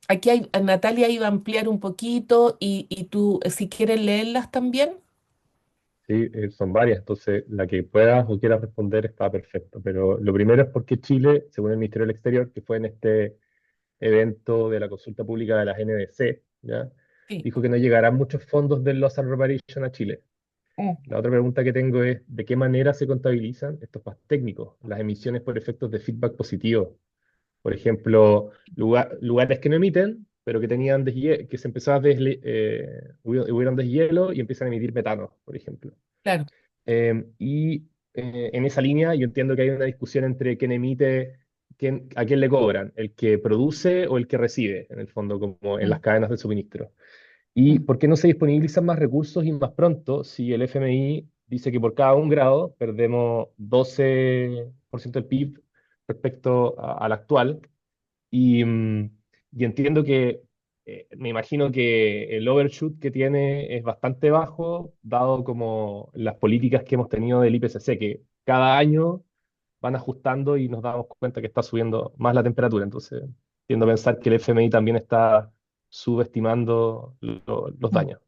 aquí hay, Natalia iba a ampliar un poquito y tú, si quieres leerlas también. Sí, son varias, entonces la que puedas o quieras responder está perfecto. Pero lo primero es porque Chile, según el Ministerio del Exterior, que fue en este evento de la consulta pública de las NDC, ¿ya? Sí. Dijo que no llegarán muchos fondos del Loss and Reparation a Chile. Mm, La otra pregunta que tengo es, ¿de qué manera se contabilizan estos más técnicos, las emisiones por efectos de feedback positivo? Por ejemplo, lugares que no emiten, pero que tenían que se empezaba a hubieron deshielo y empiezan a emitir metano, por ejemplo. claro. En esa línea yo entiendo que hay una discusión entre quién emite, a quién le cobran, el que produce o el que recibe, en el fondo, como en las Mm, cadenas de suministro. ¿Y mm, por qué no se disponibilizan más recursos y más pronto si el FMI dice que por cada 1 grado perdemos 12% del PIB respecto al actual? Y Y entiendo que, me imagino que el overshoot que tiene es bastante bajo, dado como las políticas que hemos tenido del IPCC, que cada año van ajustando y nos damos cuenta que está subiendo más la temperatura. Entonces, tiendo a pensar que el FMI también está subestimando los Mm. daños.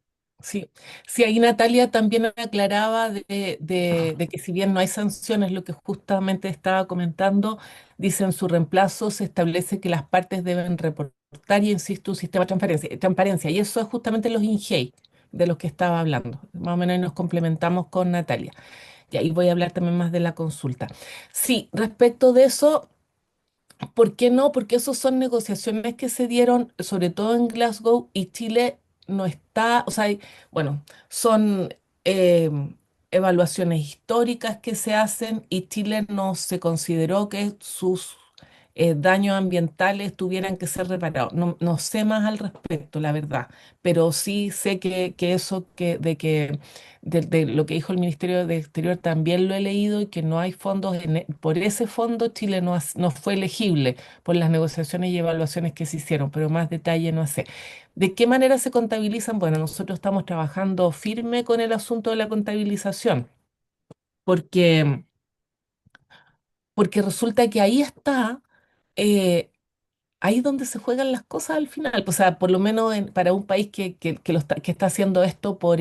Sí, sí, ahí Natalia también aclaraba de que si bien no hay sanciones, lo que justamente estaba comentando, dice en su reemplazo se establece que las partes deben reportar y insisto, un sistema de transparencia, y eso es justamente los INGEI de los que estaba hablando. Más o menos ahí nos complementamos con Natalia. Y ahí voy a hablar también más de la consulta. Sí, respecto de eso. ¿Por qué no? Porque esos son negociaciones que se dieron, sobre todo en Glasgow, y Chile no está, o sea, bueno, son eh, evaluaciones históricas que se hacen y Chile no se consideró que sus daños ambientales tuvieran que ser reparados. No, no sé más al respecto, la verdad, pero sí sé que eso de lo que dijo el Ministerio de Exterior también lo he leído y que no hay fondos, por ese fondo Chile no fue elegible por las negociaciones y evaluaciones que se hicieron, pero más detalle no sé. ¿De qué manera se contabilizan? Bueno, nosotros estamos trabajando firme con el asunto de la contabilización, porque, porque resulta que ahí está. eh, Ahí es donde se juegan las cosas al final. O sea, por lo menos para un país que está haciendo esto por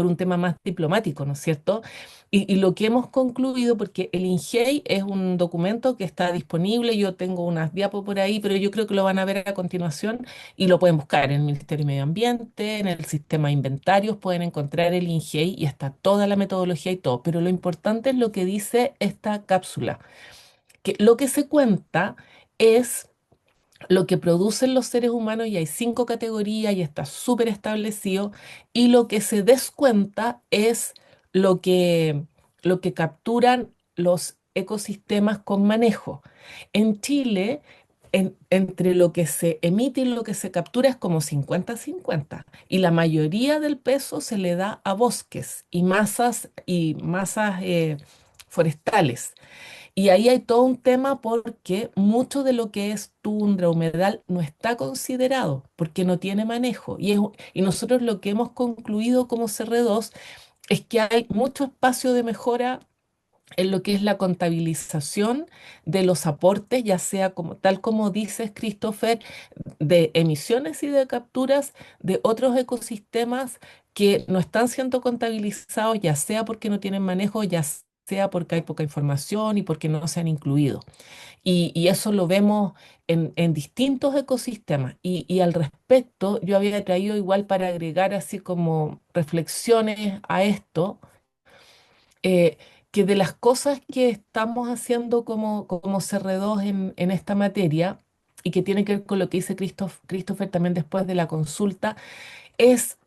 un tema más diplomático, ¿no es cierto? Y lo que hemos concluido, porque el INGEI es un documento que está disponible, yo tengo unas diapos por ahí, pero yo creo que lo van a ver a continuación y lo pueden buscar en el Ministerio de Medio Ambiente, en el sistema de inventarios, pueden encontrar el INGEI y está toda la metodología y todo. Pero lo importante es lo que dice esta cápsula, que lo que se cuenta es lo que producen los seres humanos y hay 5 categorías y está súper establecido y lo que se descuenta es lo que, lo que capturan los ecosistemas con manejo. En Chile, entre lo que se emite y lo que se captura es como 50-50 y la mayoría del peso se le da a bosques y masas forestales. Y ahí hay todo un tema porque mucho de lo que es tundra, humedal, no está considerado porque no tiene manejo. Y nosotros lo que hemos concluido como CR2 es que hay mucho espacio de mejora en lo que es la contabilización de los aportes, ya sea como tal como dices, Christopher, de emisiones y de capturas de otros ecosistemas que no están siendo contabilizados, ya sea porque no tienen manejo, ya sea porque hay poca información y porque no se han incluido. Y eso lo vemos en distintos ecosistemas. Y al respecto, yo había traído igual para agregar así como reflexiones a esto, eh, que de las cosas que estamos haciendo como CR2 en esta materia, y que tiene que ver con lo que dice Christopher también después de la consulta, es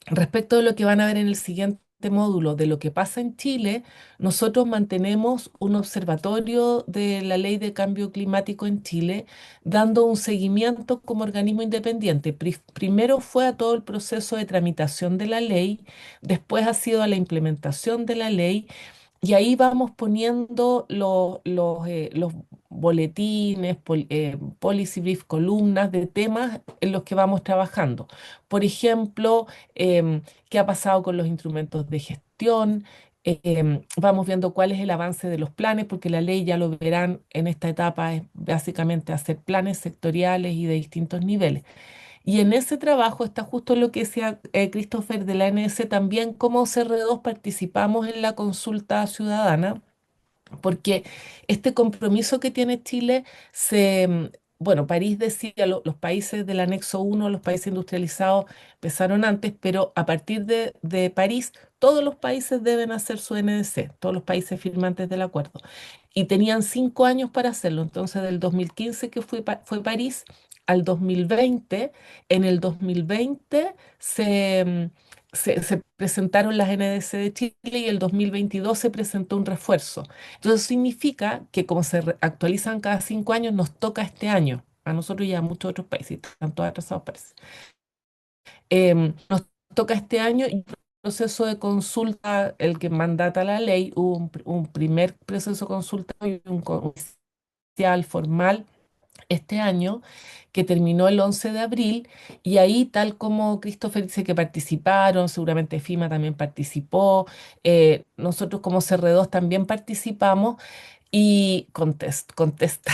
respecto de lo que van a ver en el siguiente módulo de lo que pasa en Chile. Nosotros mantenemos un observatorio de la ley de cambio climático en Chile, dando un seguimiento como organismo independiente. Primero fue a todo el proceso de tramitación de la ley, después ha sido a la implementación de la ley y ahí vamos poniendo los boletines, policy brief, columnas de temas en los que vamos trabajando. Por ejemplo, qué ha pasado con los instrumentos de gestión. Vamos viendo cuál es el avance de los planes, porque la ley, ya lo verán en esta etapa, es básicamente hacer planes sectoriales y de distintos niveles. Y en ese trabajo está justo lo que decía Christopher de la ANS, también como CR2 participamos en la consulta ciudadana, porque este compromiso que tiene Chile bueno, París decía, los países del anexo uno, los países industrializados empezaron antes, pero a partir de París, todos los países deben hacer su NDC, todos los países firmantes del acuerdo. Y tenían 5 años para hacerlo, entonces del 2015 que fue París al 2020, en el 2020 se presentaron las NDC de Chile y el 2022 se presentó un refuerzo. Entonces significa que como actualizan cada 5 años, nos toca este año. A nosotros y a muchos otros países, están todos atrasados parece. Nos toca este año y el proceso de consulta, el que mandata la ley, hubo un primer proceso de consulta y un inicial formal este año, que terminó el 11 de abril, y ahí, tal como Christopher dice que participaron, seguramente FIMA también participó, nosotros como CR2 también participamos, y contesta.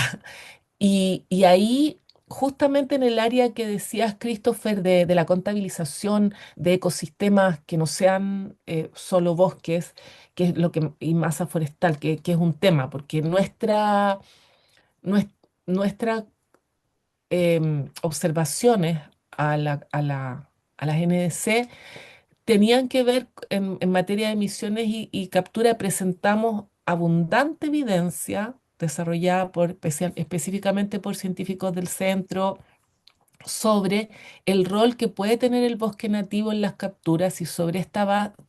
Y ahí, justamente en el área que decías, Christopher, de la contabilización de ecosistemas que no sean solo bosques, que es lo que, y masa forestal, que es un tema, porque nues- nuestra observaciones a las NDC tenían que ver en materia de emisiones y captura. Presentamos abundante evidencia desarrollada específicamente por científicos del centro sobre el rol que puede tener el bosque nativo en las capturas, y sobre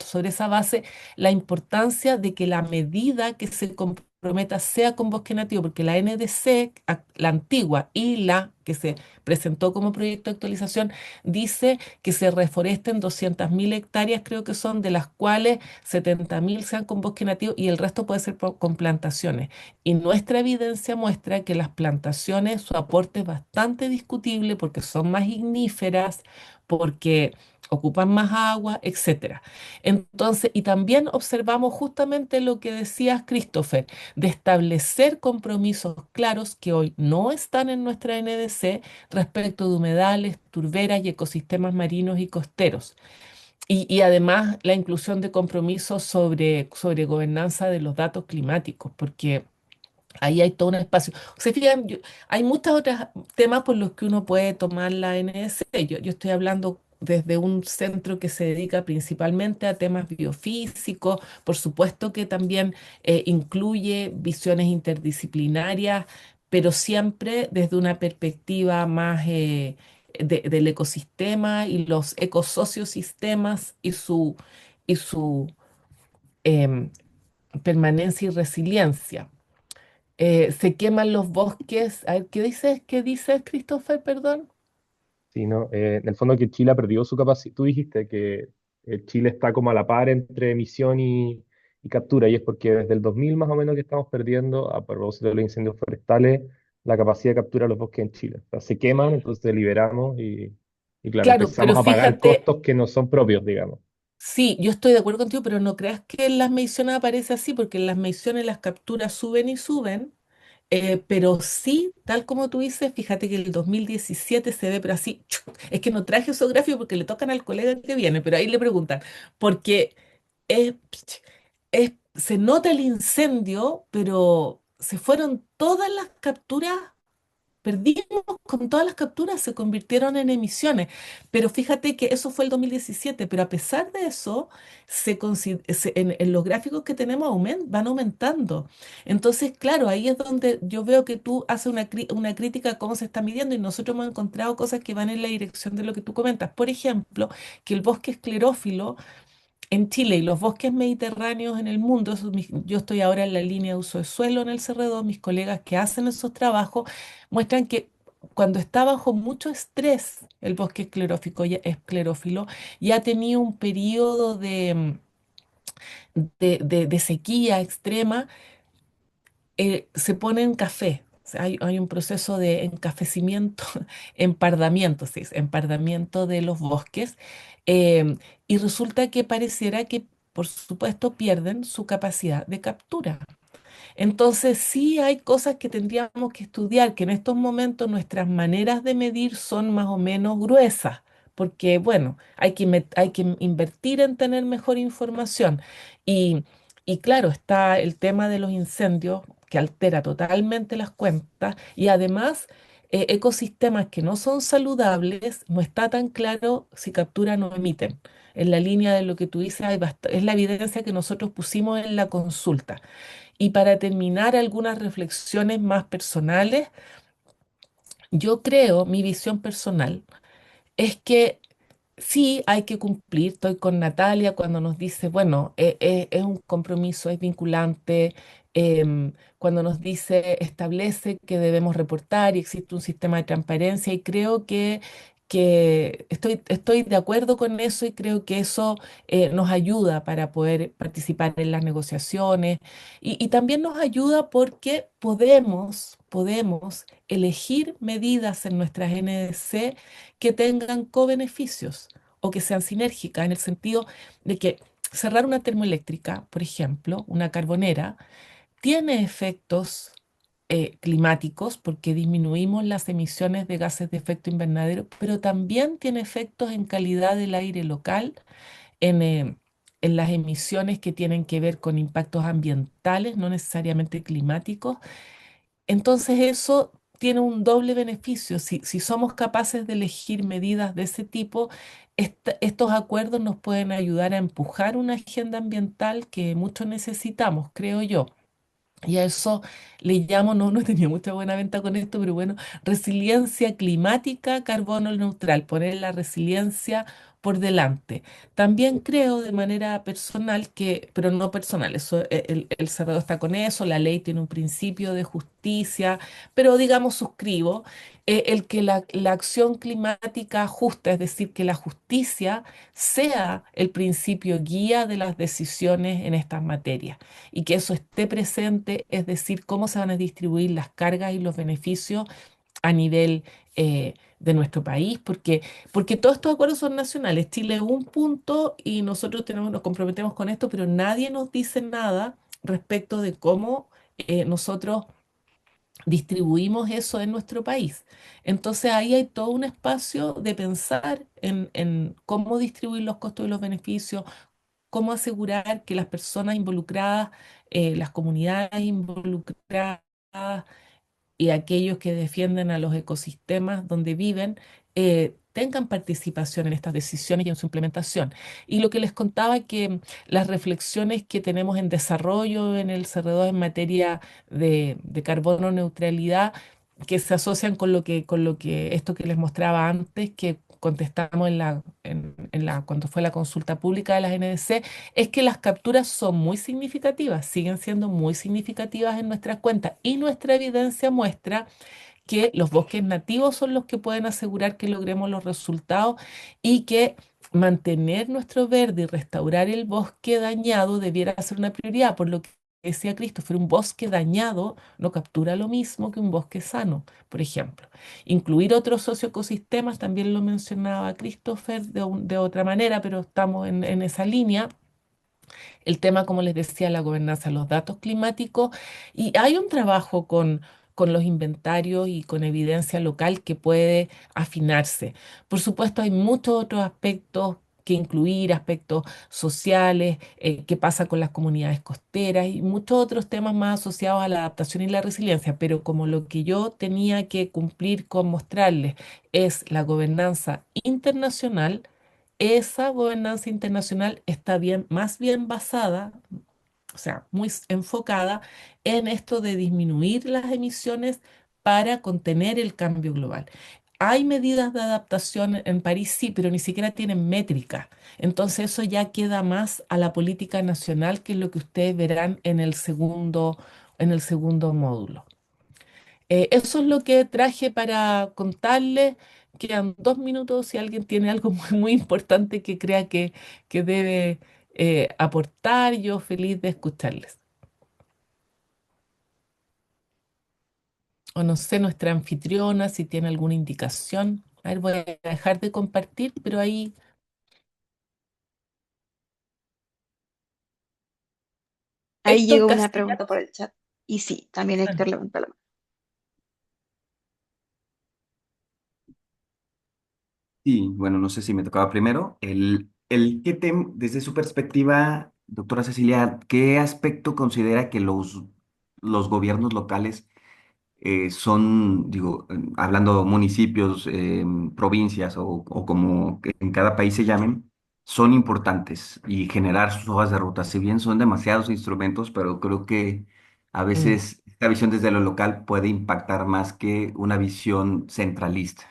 sobre esa base la importancia de que la medida que se comprometa sea con bosque nativo, porque la NDC, la antigua, y la que se presentó como proyecto de actualización, dice que se reforesten 200.000 hectáreas, creo que son, de las cuales 70.000 sean con bosque nativo y el resto puede ser con plantaciones. Y nuestra evidencia muestra que las plantaciones, su aporte es bastante discutible porque son más igníferas, porque ocupan más agua, etcétera. Entonces, y también observamos justamente lo que decías, Christopher, de establecer compromisos claros que hoy no están en nuestra NDC respecto de humedales, turberas y ecosistemas marinos y costeros. Y además la inclusión de compromisos sobre gobernanza de los datos climáticos, porque ahí hay todo un espacio. Se fijan, hay muchos otros temas por los que uno puede tomar la NS. Yo estoy hablando desde un centro que se dedica principalmente a temas biofísicos, por supuesto que también incluye visiones interdisciplinarias, pero siempre desde una perspectiva más del ecosistema y los ecosociosistemas y su em, permanencia y resiliencia. Se queman los bosques. A ver, ¿qué dices? ¿Qué dices, Christopher? Perdón. Sí, ¿no? En el fondo que Chile ha perdido su capacidad. Tú dijiste que Chile está como a la par entre emisión y captura, y es porque desde el 2000 más o menos que estamos perdiendo, a propósito de los incendios forestales, la capacidad de captura de los bosques en Chile. O sea, se queman, entonces liberamos y claro, Claro, pero empezamos a pagar fíjate, costos que no son propios, digamos. sí, yo estoy de acuerdo contigo, pero no creas que en las mediciones aparece así, porque en las mediciones las capturas suben y suben, pero sí, tal como tú dices, fíjate que el 2017 se ve, pero así, es que no traje esos gráficos porque le tocan al colega que viene, pero ahí le preguntan, porque eh, se nota el incendio, pero se fueron todas las capturas. Perdimos con todas las capturas, se convirtieron en emisiones. Pero fíjate que eso fue el 2017, pero a pesar de eso, en los gráficos que tenemos van aumentando. Entonces, claro, ahí es donde yo veo que tú haces una crítica a cómo se está midiendo, y nosotros hemos encontrado cosas que van en la dirección de lo que tú comentas. Por ejemplo, que el bosque esclerófilo en Chile y los bosques mediterráneos en el mundo, yo estoy ahora en la línea de uso de suelo en el CR2, mis colegas que hacen esos trabajos muestran que cuando está bajo mucho estrés el bosque esclerófilo ya ha tenido un periodo de sequía extrema, se pone en café. O sea, hay un proceso de encafecimiento, empardamiento, sí, empardamiento de los bosques, em, y resulta que pareciera que, por supuesto, pierden su capacidad de captura. Entonces, sí hay cosas que tendríamos que estudiar, que en estos momentos nuestras maneras de medir son más o menos gruesas, porque, bueno, hay que invertir en tener mejor información. Y, y claro, está el tema de los incendios, que altera totalmente las cuentas, y además ecosistemas que no son saludables, no está tan claro si capturan o emiten. En la línea de lo que tú dices, es la evidencia que nosotros pusimos en la consulta. Y para terminar, algunas reflexiones más personales. Yo creo, mi visión personal, es que sí hay que cumplir. Estoy con Natalia cuando nos dice, bueno, es un compromiso, es vinculante, cuando nos dice, establece que debemos reportar y existe un sistema de transparencia, y creo que estoy de acuerdo con eso, y creo que eso nos ayuda para poder participar en las negociaciones, y también nos ayuda porque podemos podemos elegir medidas en nuestras NDC que tengan cobeneficios o que sean sinérgicas en el sentido de que cerrar una termoeléctrica, por ejemplo, una carbonera, tiene efectos climáticos porque disminuimos las emisiones de gases de efecto invernadero, pero también tiene efectos en calidad del aire local, en, eh, en las emisiones que tienen que ver con impactos ambientales, no necesariamente climáticos. Entonces eso tiene un doble beneficio. Si somos capaces de elegir medidas de ese tipo, estos acuerdos nos pueden ayudar a empujar una agenda ambiental que mucho necesitamos, creo yo. Y a eso le llamo, no, no he tenido mucha buena venta con esto, pero bueno, resiliencia climática, carbono neutral, poner la resiliencia por delante. También creo de manera personal que, pero no personal, eso, el Cerrado está con eso, la ley tiene un principio de justicia, pero digamos suscribo el que la acción climática justa, es decir, que la justicia sea el principio guía de las decisiones en estas materias y que eso esté presente, es decir, cómo se van a distribuir las cargas y los beneficios a nivel de nuestro país, porque todos estos acuerdos son nacionales. Chile es un punto y nosotros nos comprometemos con esto, pero nadie nos dice nada respecto de cómo nosotros distribuimos eso en nuestro país. Entonces ahí hay todo un espacio de pensar en cómo distribuir los costos y los beneficios, cómo asegurar que las personas involucradas, las comunidades involucradas y aquellos que defienden a los ecosistemas donde viven tengan participación en estas decisiones y en su implementación. Y lo que les contaba que las reflexiones que tenemos en desarrollo en el CR2 en materia de carbono neutralidad, que se asocian con lo que esto que les mostraba antes, que contestamos cuando fue la consulta pública de las NDC, es que las capturas son muy significativas, siguen siendo muy significativas en nuestras cuentas y nuestra evidencia muestra que los bosques nativos son los que pueden asegurar que logremos los resultados y que mantener nuestro verde y restaurar el bosque dañado debiera ser una prioridad, por lo que decía Christopher, un bosque dañado no captura lo mismo que un bosque sano, por ejemplo. Incluir otros socioecosistemas, también lo mencionaba Christopher de otra manera, pero estamos en esa línea. El tema, como les decía, la gobernanza de los datos climáticos. Y hay un trabajo con los inventarios y con evidencia local que puede afinarse. Por supuesto, hay muchos otros aspectos que incluir, aspectos sociales, qué pasa con las comunidades costeras y muchos otros temas más asociados a la adaptación y la resiliencia, pero como lo que yo tenía que cumplir con mostrarles es la gobernanza internacional, esa gobernanza internacional está bien, más bien basada, o sea, muy enfocada en esto de disminuir las emisiones para contener el cambio global. Hay medidas de adaptación en París, sí, pero ni siquiera tienen métrica. Entonces eso ya queda más a la política nacional, que es lo que ustedes verán en el segundo módulo. Eso es lo que traje para contarles. Quedan 2 minutos. Si alguien tiene algo muy importante que crea que debe aportar, yo feliz de escucharles. O no sé, nuestra anfitriona, si tiene alguna indicación. A ver, voy a dejar de compartir, pero ahí Ahí Héctor llegó una pregunta por Castellanos. el chat. Y sí, también Ah, Héctor levantó la mano. Y bueno, no sé si me tocaba primero. Desde su perspectiva, doctora Cecilia, ¿qué aspecto considera que los gobiernos locales son, digo, hablando municipios, provincias o como que en cada país se llamen, son importantes y generar sus hojas de ruta? Si bien son demasiados instrumentos, pero creo que a mm. veces esta visión desde lo local puede impactar más que una visión centralista.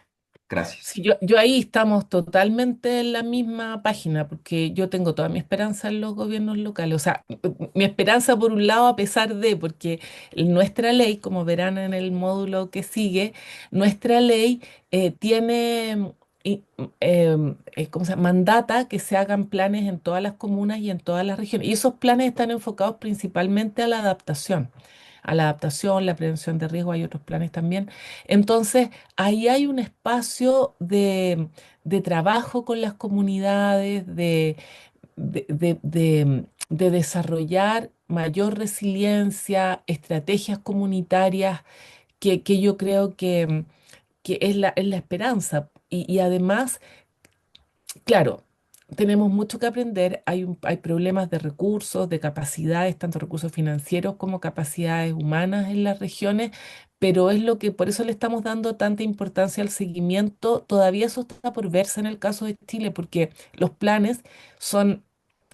Gracias. Sí, yo ahí estamos totalmente en la misma página, porque yo tengo toda mi esperanza en los gobiernos locales. O sea, mi esperanza por un lado, a pesar de, porque nuestra ley, como verán en el módulo que sigue, nuestra ley tiene, ¿cómo se llama? Mandata que se hagan planes en todas las comunas y en todas las regiones. Y esos planes están enfocados principalmente a la adaptación. a la adaptación, la prevención de riesgo, hay otros planes también. Entonces, ahí hay un espacio de trabajo con las comunidades, de desarrollar mayor resiliencia, estrategias comunitarias, que yo creo que es la esperanza. Y además, claro, tenemos mucho que aprender, hay problemas de recursos, de capacidades, tanto recursos financieros como capacidades humanas en las regiones, pero es lo que por eso le estamos dando tanta importancia al seguimiento. Todavía eso está por verse en el caso de Chile, porque los planes son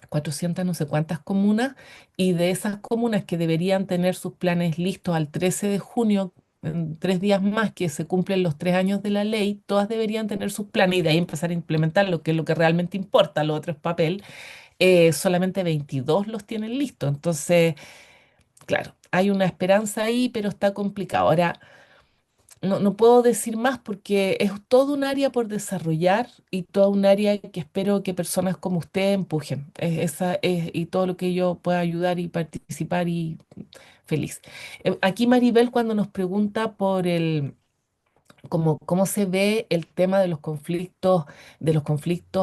400 no sé cuántas comunas, y de esas comunas que deberían tener sus planes listos al 13 de junio, en 3 días más que se cumplen los 3 años de la ley, todas deberían tener sus planes y de ahí empezar a implementar lo que es lo que realmente importa, lo otro es papel. Solamente 22 los tienen listos. Entonces, claro, hay una esperanza ahí, pero está complicado. Ahora, no puedo decir más porque es todo un área por desarrollar y todo un área que espero que personas como usted empujen. Y todo lo que yo pueda ayudar y participar y feliz. Aquí Maribel cuando nos pregunta por cómo se ve el tema de los conflictos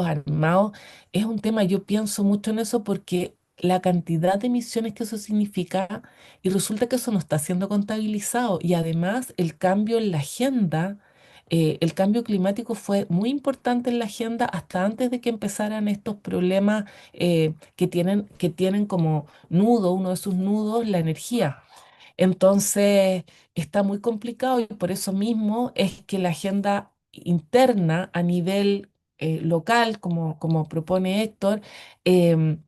armados, es un tema, yo pienso mucho en eso porque la cantidad de emisiones que eso significa, y resulta que eso no está siendo contabilizado, y además el cambio en la agenda, el cambio climático fue muy importante en la agenda hasta antes de que empezaran estos problemas que tienen como nudo, uno de sus nudos, la energía. Entonces, está muy complicado y por eso mismo es que la agenda interna a nivel local, como propone Héctor, em,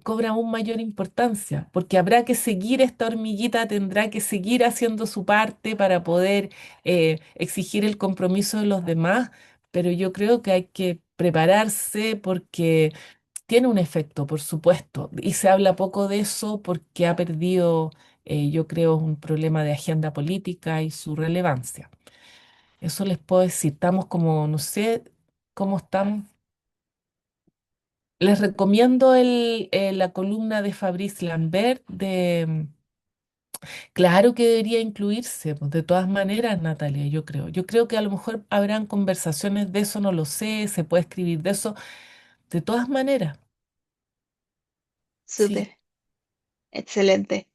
cobra aún mayor importancia, porque habrá que seguir, esta hormiguita tendrá que seguir haciendo su parte para poder exigir el compromiso de los demás, pero yo creo que hay que prepararse porque tiene un efecto, por supuesto, y se habla poco de eso porque ha perdido, yo creo, un problema de agenda política y su relevancia. Eso les puedo decir. Estamos como, no sé cómo estamos. Les recomiendo la columna de Fabrice Lambert claro que debería incluirse, pues, de todas maneras, Natalia, yo creo. Yo creo que a lo mejor habrán conversaciones de eso, no lo sé, se puede escribir de eso, de todas maneras, sí. Súper, excelente.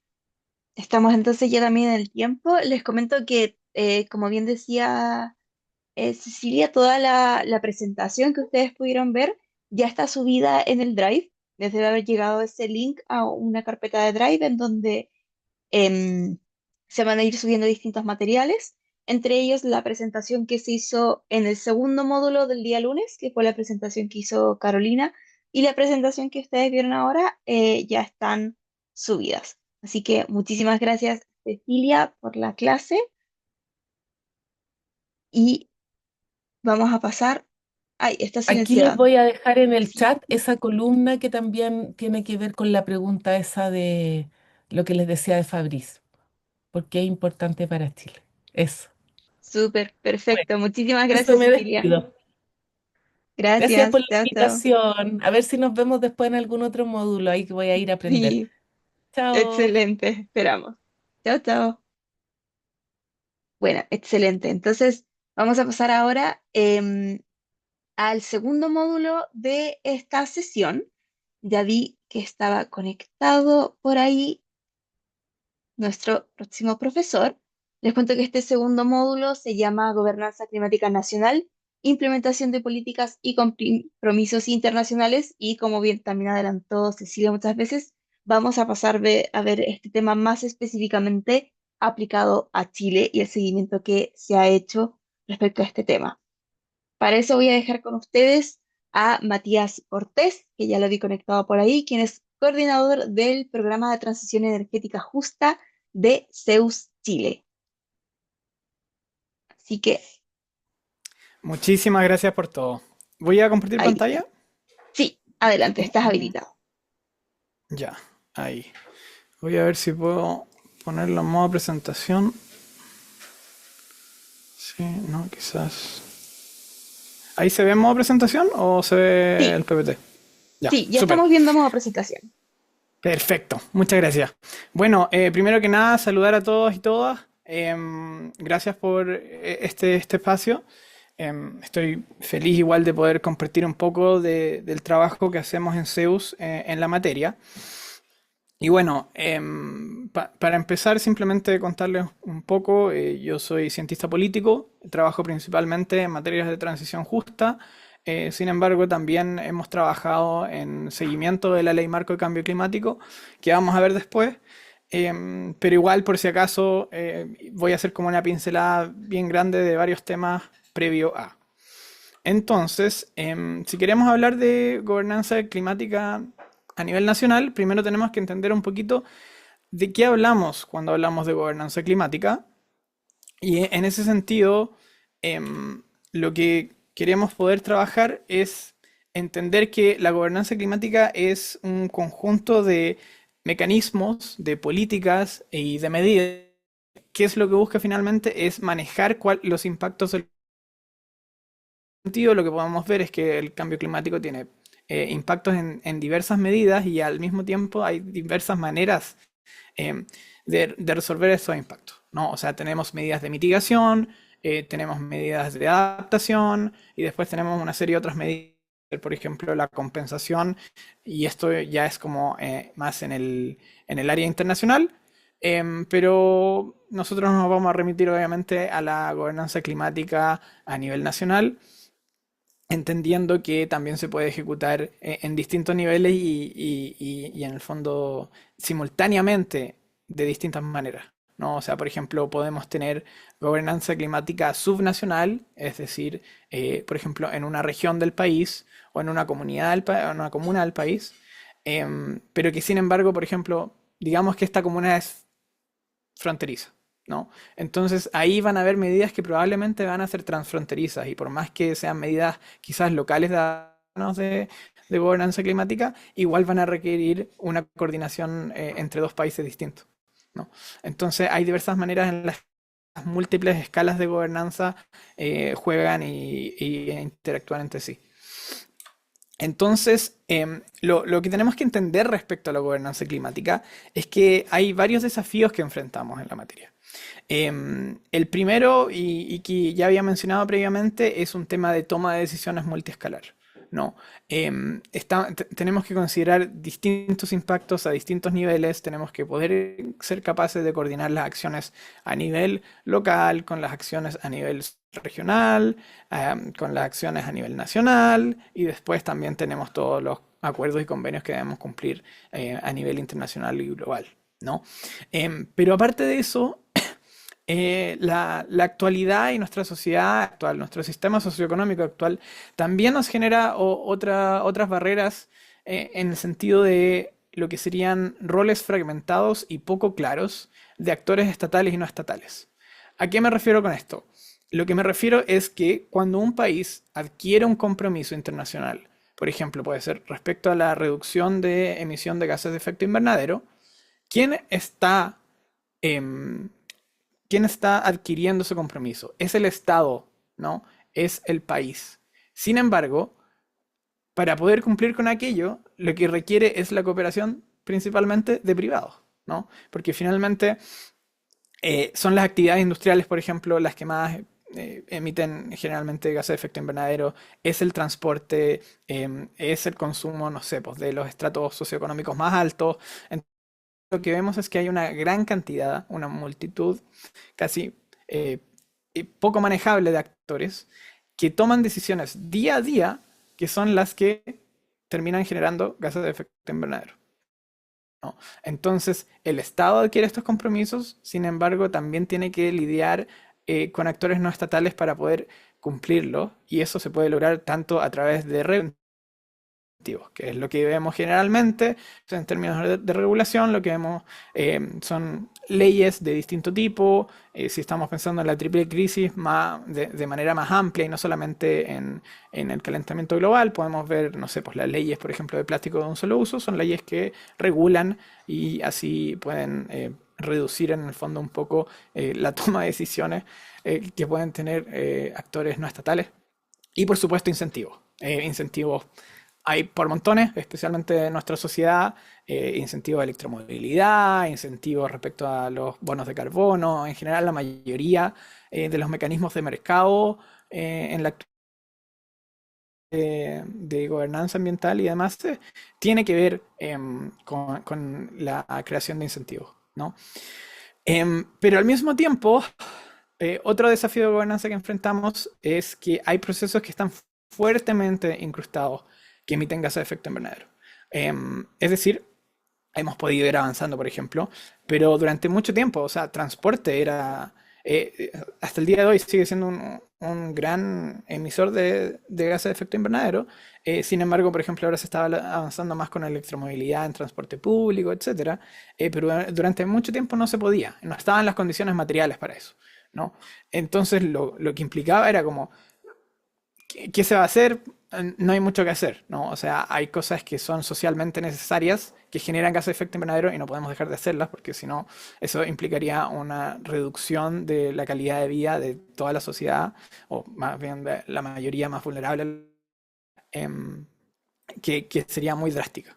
Estamos entonces ya también en el tiempo. Les comento que, como bien decía Cecilia, toda la presentación que ustedes pudieron ver ya está subida en el Drive. Les debe haber llegado ese link a una carpeta de Drive en donde em, se van a ir subiendo distintos materiales, entre ellos la presentación que se hizo en el segundo módulo del día lunes, que fue la presentación que hizo Carolina, y la presentación que ustedes vieron ahora ya están subidas. Así que muchísimas gracias, Cecilia, por la clase y vamos a pasar. Ay, está Aquí les silenciada. voy a dejar en el Sí, chat esa columna que también tiene que ver con la pregunta esa de lo que les decía de Fabriz, porque es importante para Chile. Eso. súper, Bueno, perfecto. Muchísimas eso gracias, me Cecilia. despido. Gracias por Gracias. la Chao, chao. invitación. A ver si nos vemos después en algún otro módulo ahí que voy a ir a aprender. Sí, Chao. excelente. Esperamos. Chao, chao. Bueno, excelente. Entonces, vamos a pasar ahora al segundo módulo de esta sesión. Ya vi que estaba conectado por ahí nuestro próximo profesor. Les cuento que este segundo módulo se llama Gobernanza Climática Nacional, Implementación de Políticas y Compromisos Internacionales. Y como bien también adelantó Cecilia muchas veces, vamos a pasar a ver este tema más específicamente aplicado a Chile y el seguimiento que se ha hecho respecto a este tema. Para eso voy a dejar con ustedes a Matías Cortés, que ya lo vi conectado por ahí, quien es coordinador del programa de transición energética justa de CEUS Chile. Así que Muchísimas gracias por todo. Voy a compartir ahí, pantalla. sí, adelante, Sí, estás habilitado. ya, ahí. Voy a ver si puedo ponerlo en modo presentación. Sí, no, quizás. ¿Ahí se ve en modo presentación o se ve el Sí, PPT? Ya, sí, ya súper. estamos viendo modo presentación. Perfecto, muchas gracias. Bueno, primero que nada, saludar a todos y todas. Gracias por este espacio. Estoy feliz igual de poder compartir un poco del trabajo que hacemos en Zeus en la materia. Y bueno, para empezar, simplemente contarles un poco, yo soy cientista político, trabajo principalmente en materias de transición justa, sin embargo también hemos trabajado en seguimiento de la Ley Marco de Cambio Climático, que vamos a ver después, pero igual por si acaso voy a hacer como una pincelada bien grande de varios temas previo a. Entonces, si queremos hablar de gobernanza climática a nivel nacional, primero tenemos que entender un poquito de qué hablamos cuando hablamos de gobernanza climática. Y en ese sentido, lo que queremos poder trabajar es entender que la gobernanza climática es un conjunto de mecanismos, de políticas y de medidas. ¿Qué es lo que busca finalmente? Es manejar los impactos del sentido. Lo que podemos ver es que el cambio climático tiene impactos en diversas medidas y al mismo tiempo hay diversas maneras de resolver esos impactos, ¿no? O sea, tenemos medidas de mitigación, tenemos medidas de adaptación y después tenemos una serie de otras medidas, por ejemplo, la compensación, y esto ya es como más en el área internacional, pero nosotros nos vamos a remitir obviamente a la gobernanza climática a nivel nacional, entendiendo que también se puede ejecutar en distintos niveles y en el fondo simultáneamente de distintas maneras, ¿no? O sea, por ejemplo, podemos tener gobernanza climática subnacional, es decir, por ejemplo, en una región del país o en una comunidad en una comuna del país, pero que sin embargo, por ejemplo, digamos que esta comuna es fronteriza, ¿no? Entonces ahí van a haber medidas que probablemente van a ser transfronterizas y por más que sean medidas quizás locales de gobernanza climática, igual van a requerir una coordinación entre dos países distintos, ¿no? Entonces hay diversas maneras en las múltiples escalas de gobernanza juegan y interactúan entre sí. Entonces, lo que tenemos que entender respecto a la gobernanza climática es que hay varios desafíos que enfrentamos en la materia. El primero, y que ya había mencionado previamente, es un tema de toma de decisiones multiescalar, ¿no? Tenemos que considerar distintos impactos a distintos niveles, tenemos que poder ser capaces de coordinar las acciones a nivel local, con las acciones a nivel regional, con las acciones a nivel nacional, y después también tenemos todos los acuerdos y convenios que debemos cumplir a nivel internacional y global, ¿no? Pero aparte de eso, la actualidad y nuestra sociedad actual, nuestro sistema socioeconómico actual, también nos genera otras barreras en el sentido de lo que serían roles fragmentados y poco claros de actores estatales y no estatales. ¿A qué me refiero con esto? Lo que me refiero es que cuando un país adquiere un compromiso internacional, por ejemplo, puede ser respecto a la reducción de emisión de gases de efecto invernadero, ¿quién está em, ¿quién está adquiriendo ese compromiso? Es el Estado, ¿no? Es el país. Sin embargo, para poder cumplir con aquello, lo que requiere es la cooperación principalmente de privados, ¿no? Porque finalmente son las actividades industriales, por ejemplo, las que más emiten generalmente gases de efecto invernadero, es el transporte, es el consumo, no sé, pues de los estratos socioeconómicos más altos. Lo que vemos es que hay una gran cantidad, una multitud casi poco manejable de actores que toman decisiones día a día que son las que terminan generando gases de efecto invernadero, ¿no? Entonces, el Estado adquiere estos compromisos, sin embargo, también tiene que lidiar con actores no estatales para poder cumplirlo, y eso se puede lograr tanto a través de que es lo que vemos generalmente. En términos de regulación, lo que vemos son leyes de distinto tipo. Si estamos pensando en la triple crisis de manera más amplia y no solamente en el calentamiento global, podemos ver, no sé, pues las leyes, por ejemplo, de plástico de un solo uso, son leyes que regulan y así pueden reducir en el fondo un poco la toma de decisiones que pueden tener actores no estatales. Y por supuesto incentivos hay por montones, especialmente en nuestra sociedad, incentivos de electromovilidad, incentivos respecto a los bonos de carbono, en general la mayoría de los mecanismos de mercado en la de gobernanza ambiental y demás tiene que ver con la creación de incentivos, ¿no? Pero al mismo tiempo, otro desafío de gobernanza que enfrentamos es que hay procesos que están fuertemente incrustados que emiten gases de efecto invernadero. Es decir, hemos podido ir avanzando, por ejemplo, pero durante mucho tiempo, o sea, transporte era, hasta el día de hoy sigue siendo un gran emisor de gases de efecto invernadero. Sin embargo, por ejemplo, ahora se estaba avanzando más con la electromovilidad en transporte público, etcétera, pero durante mucho tiempo no se podía, no estaban las condiciones materiales para eso, ¿no? Entonces, lo que implicaba era como, ¿qué se va a hacer? No hay mucho que hacer, ¿no? O sea, hay cosas que son socialmente necesarias, que generan gases de efecto invernadero y no podemos dejar de hacerlas, porque si no, eso implicaría una reducción de la calidad de vida de toda la sociedad, o más bien de la mayoría más vulnerable, que sería muy drástica.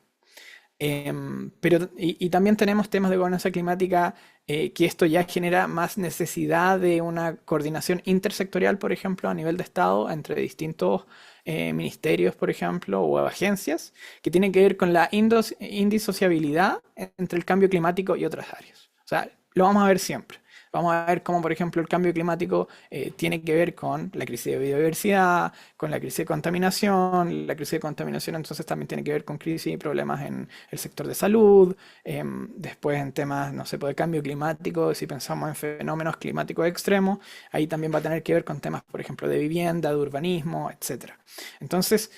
Y también tenemos temas de gobernanza climática, que esto ya genera más necesidad de una coordinación intersectorial, por ejemplo, a nivel de Estado, entre distintos ministerios, por ejemplo, o agencias, que tienen que ver con la indisociabilidad entre el cambio climático y otras áreas. O sea, lo vamos a ver siempre. Vamos a ver cómo, por ejemplo, el cambio climático tiene que ver con la crisis de biodiversidad, con la crisis de contaminación. La crisis de contaminación entonces también tiene que ver con crisis y problemas en el sector de salud. Después en temas, no sé, pues, de cambio climático, si pensamos en fenómenos climáticos extremos, ahí también va a tener que ver con temas, por ejemplo, de vivienda, de urbanismo, etc. Entonces,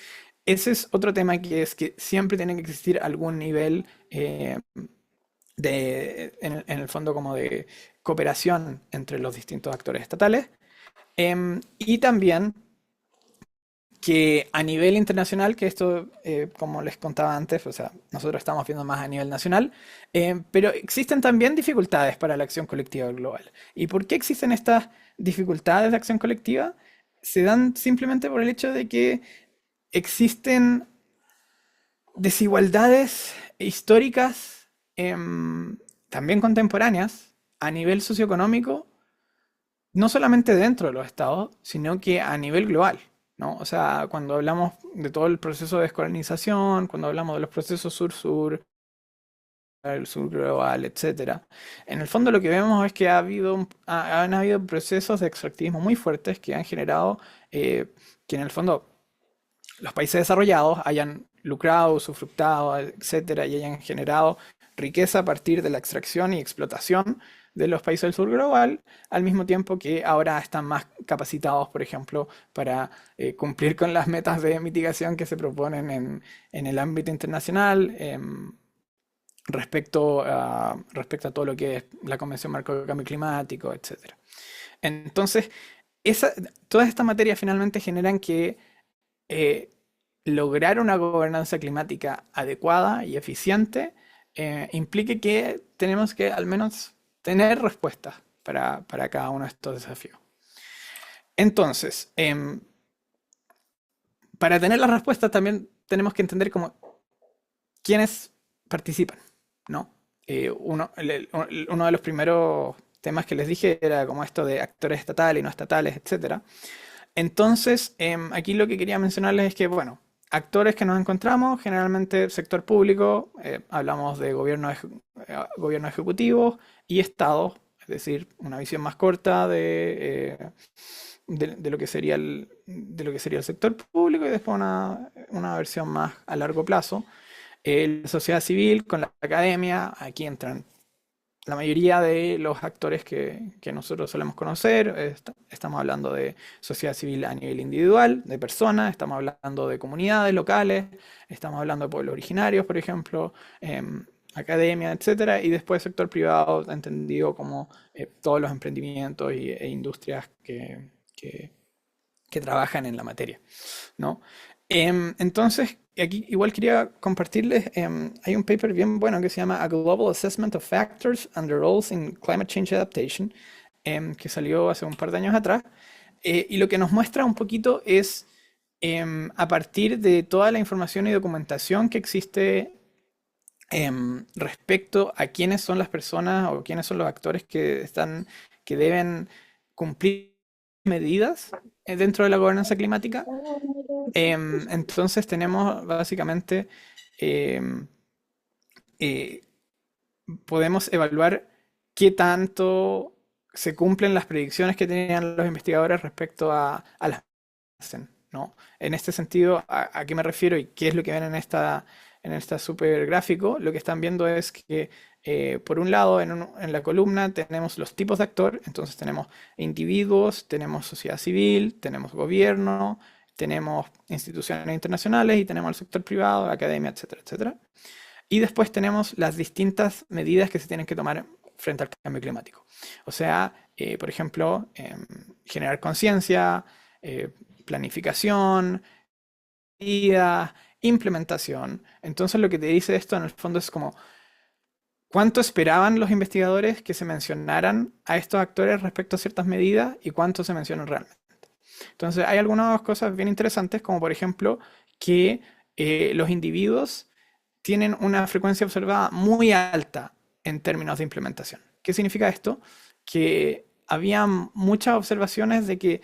ese es otro tema, que es que siempre tiene que existir algún nivel en el fondo, como de cooperación entre los distintos actores estatales, y también que a nivel internacional, que esto, como les contaba antes, o sea, nosotros estamos viendo más a nivel nacional, pero existen también dificultades para la acción colectiva global. ¿Y por qué existen estas dificultades de acción colectiva? Se dan simplemente por el hecho de que existen desigualdades históricas, también contemporáneas, a nivel socioeconómico, no solamente dentro de los estados, sino que a nivel global, ¿no? O sea, cuando hablamos de todo el proceso de descolonización, cuando hablamos de los procesos sur-sur, el sur global, etcétera, en el fondo lo que vemos es que han habido procesos de extractivismo muy fuertes que han generado que en el fondo los países desarrollados hayan lucrado, usufructado, etcétera, y hayan generado riqueza a partir de la extracción y explotación de los países del sur global, al mismo tiempo que ahora están más capacitados, por ejemplo, para cumplir con las metas de mitigación que se proponen en el ámbito internacional, respecto a todo lo que es la Convención Marco de Cambio Climático, etcétera. Entonces, todas estas materias finalmente generan que lograr una gobernanza climática adecuada y eficiente implique que tenemos que al menos tener respuestas para cada uno de estos desafíos. Entonces, para tener las respuestas también tenemos que entender cómo quiénes participan, ¿no? Uno de los primeros temas que les dije era como esto de actores estatales y no estatales, etcétera. Entonces, aquí lo que quería mencionarles es que, bueno, actores que nos encontramos, generalmente sector público, hablamos de gobierno ejecutivo y estados, es decir, una visión más corta de lo que sería el sector público, y después una versión más a largo plazo. La sociedad civil con la academia, aquí entran la mayoría de los actores que nosotros solemos conocer. Estamos hablando de sociedad civil a nivel individual, de personas, estamos hablando de comunidades locales, estamos hablando de pueblos originarios, por ejemplo, academia, etcétera, y después sector privado, entendido como todos los emprendimientos e industrias que trabajan en la materia, ¿no? Entonces, aquí igual quería compartirles, hay un paper bien bueno que se llama A Global Assessment of Factors and Their Roles in Climate Change Adaptation, que salió hace un par de años atrás, y lo que nos muestra un poquito es a partir de toda la información y documentación que existe respecto a quiénes son las personas o quiénes son los actores que deben cumplir medidas dentro de la gobernanza climática. Entonces tenemos básicamente, em, eh, podemos evaluar qué tanto se cumplen las predicciones que tenían los investigadores respecto a las ¿no? En este sentido, ¿a qué me refiero y qué es lo que ven en esta super gráfico? Lo que están viendo es que, por un lado, en la columna tenemos los tipos de actor, entonces tenemos individuos, tenemos sociedad civil, tenemos gobierno, tenemos instituciones internacionales y tenemos el sector privado, la academia, etcétera, etcétera. Y después tenemos las distintas medidas que se tienen que tomar frente al cambio climático. O sea, por ejemplo, generar conciencia, planificación, medida, implementación. Entonces lo que te dice esto en el fondo es como cuánto esperaban los investigadores que se mencionaran a estos actores respecto a ciertas medidas y cuánto se mencionan realmente. Entonces hay algunas cosas bien interesantes, como por ejemplo que los individuos tienen una frecuencia observada muy alta en términos de implementación. ¿Qué significa esto? Que había muchas observaciones de que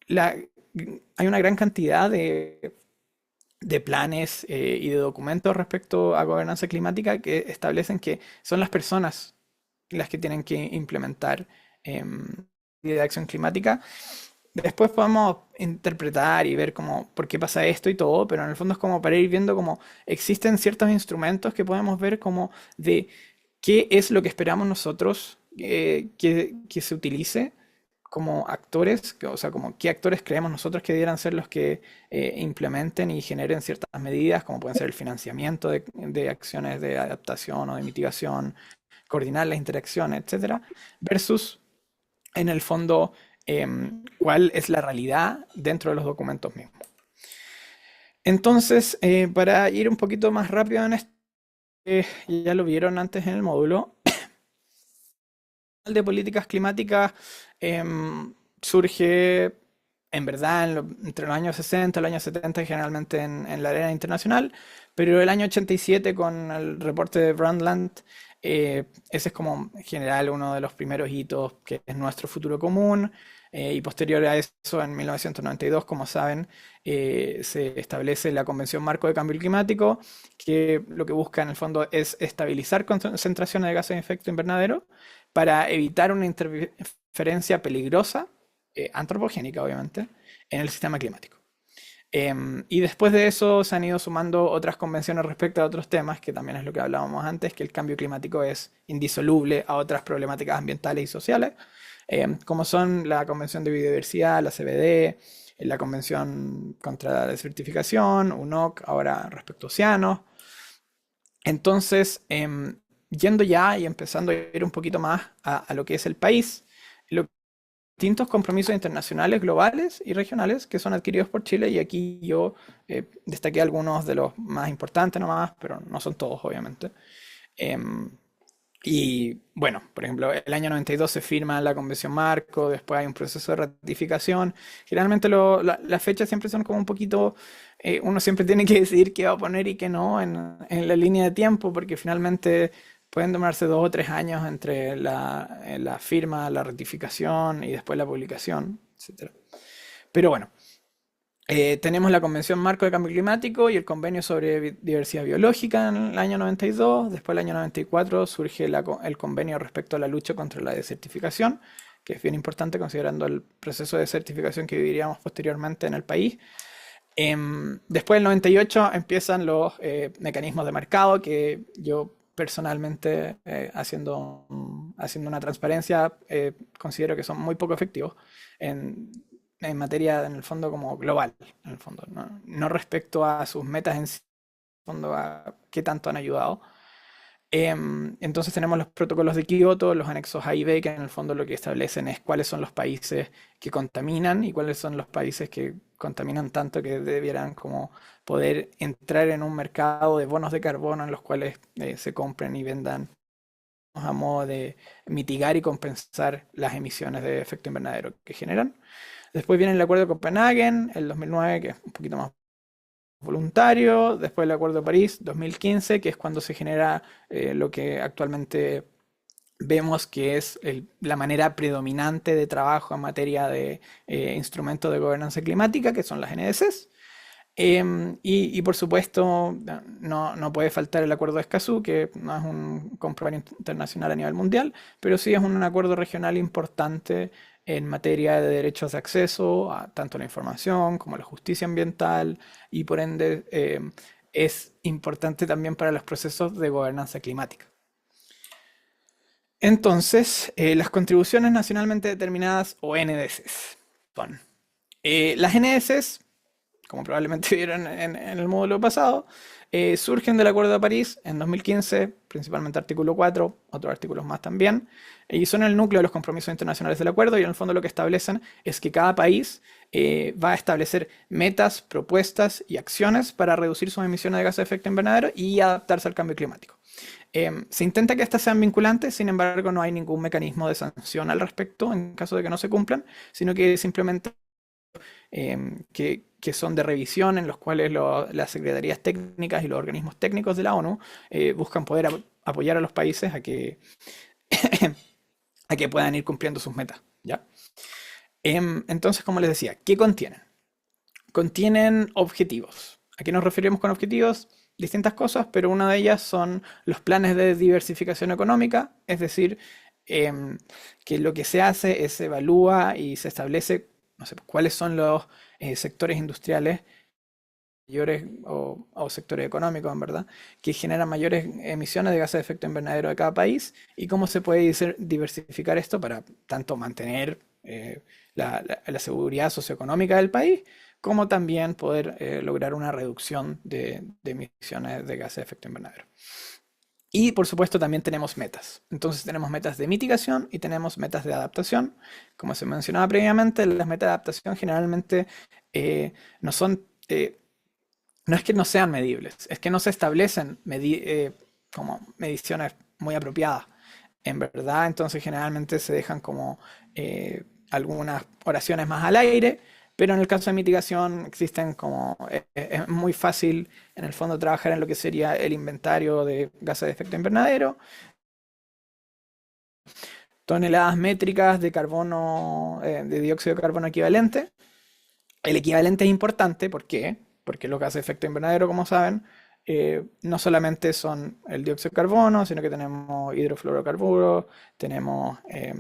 hay una gran cantidad de planes y de documentos respecto a gobernanza climática que establecen que son las personas las que tienen que implementar de acción climática. Después podemos interpretar y ver cómo, por qué pasa esto y todo, pero en el fondo es como para ir viendo cómo existen ciertos instrumentos que podemos ver como de qué es lo que esperamos nosotros que se utilice como actores, o sea, como qué actores creemos nosotros que debieran ser los que implementen y generen ciertas medidas, como pueden ser el financiamiento de acciones de adaptación o de mitigación, coordinar las interacciones, etcétera, versus, en el fondo, cuál es la realidad dentro de los documentos mismos. Entonces, para ir un poquito más rápido en esto, ya lo vieron antes en el módulo, de políticas climáticas surge en verdad entre los años 60 y los años 70 generalmente en la arena internacional, pero el año 87 con el reporte de Brundtland, ese es como en general uno de los primeros hitos que es nuestro futuro común, y posterior a eso en 1992, como saben, se establece la Convención Marco de Cambio Climático, que lo que busca en el fondo es estabilizar concentraciones de gases de efecto invernadero para evitar una interferencia peligrosa, antropogénica obviamente, en el sistema climático. Y después de eso se han ido sumando otras convenciones respecto a otros temas, que también es lo que hablábamos antes, que el cambio climático es indisoluble a otras problemáticas ambientales y sociales, como son la Convención de Biodiversidad, la CBD, la Convención contra la Desertificación, UNOC, ahora respecto a océanos. Entonces, yendo ya y empezando a ir un poquito más a lo que es el país, los distintos compromisos internacionales, globales y regionales que son adquiridos por Chile, y aquí yo destaqué algunos de los más importantes nomás, pero no son todos obviamente. Y bueno, por ejemplo, el año 92 se firma la Convención Marco, después hay un proceso de ratificación. Generalmente las fechas siempre son como un poquito, uno siempre tiene que decidir qué va a poner y qué no en la línea de tiempo, porque finalmente pueden tomarse 2 o 3 años entre la firma, la ratificación y después la publicación, etc. Pero bueno, tenemos la Convención Marco de Cambio Climático y el Convenio sobre Diversidad Biológica en el año 92. Después, el año 94, surge el convenio respecto a la lucha contra la desertificación, que es bien importante considerando el proceso de desertificación que viviríamos posteriormente en el país. Después, del 98, empiezan los mecanismos de mercado, que yo personalmente, haciendo una transparencia, considero que son muy poco efectivos en materia, en el fondo, como global, en el fondo, no respecto a sus metas en sí, en el fondo, a qué tanto han ayudado. Entonces tenemos los protocolos de Kioto, los anexos A y B, que en el fondo lo que establecen es cuáles son los países que contaminan y cuáles son los países que contaminan tanto que debieran como poder entrar en un mercado de bonos de carbono en los cuales se compren y vendan a modo de mitigar y compensar las emisiones de efecto invernadero que generan. Después viene el Acuerdo de Copenhague, el 2009, que es un poquito más voluntario. Después el Acuerdo de París, 2015, que es cuando se genera lo que actualmente vemos que es la manera predominante de trabajo en materia de instrumentos de gobernanza climática, que son las NDCs. Y por supuesto, no puede faltar el Acuerdo de Escazú, que no es un compromiso internacional a nivel mundial, pero sí es un acuerdo regional importante en materia de derechos de acceso a tanto la información como la justicia ambiental, y por ende es importante también para los procesos de gobernanza climática. Entonces, las contribuciones nacionalmente determinadas, o NDCs, son las NDCs, como probablemente vieron en el módulo pasado, surgen del Acuerdo de París en 2015, principalmente artículo 4, otros artículos más también, y son el núcleo de los compromisos internacionales del acuerdo, y en el fondo lo que establecen es que cada país va a establecer metas, propuestas y acciones para reducir sus emisiones de gases de efecto invernadero y adaptarse al cambio climático. Se intenta que estas sean vinculantes, sin embargo no hay ningún mecanismo de sanción al respecto en caso de que no se cumplan, sino que simplemente que son de revisión, en los cuales las secretarías técnicas y los organismos técnicos de la ONU buscan poder apoyar a los países a que, a que puedan ir cumpliendo sus metas, ¿ya? Entonces, como les decía, ¿qué contienen? Contienen objetivos. ¿A qué nos referimos con objetivos? Distintas cosas, pero una de ellas son los planes de diversificación económica, es decir, que lo que se hace es se evalúa y se establece, no sé, cuáles son los sectores industriales mayores o sectores económicos, en verdad, que generan mayores emisiones de gases de efecto invernadero de cada país, y cómo se puede diversificar esto para tanto mantener la seguridad socioeconómica del país, como también poder lograr una reducción de emisiones de gases de efecto invernadero. Y por supuesto también tenemos metas. Entonces tenemos metas de mitigación y tenemos metas de adaptación. Como se mencionaba previamente, las metas de adaptación generalmente no son, no es que no sean medibles, es que no se establecen como mediciones muy apropiadas. En verdad, entonces generalmente se dejan como algunas oraciones más al aire, pero en el caso de mitigación existen como, es muy fácil en el fondo trabajar en lo que sería el inventario de gases de efecto invernadero, toneladas métricas de carbono, de dióxido de carbono equivalente. El equivalente es importante, ¿por qué? Porque los gases de efecto invernadero, como saben, no solamente son el dióxido de carbono, sino que tenemos hidrofluorocarburos, tenemos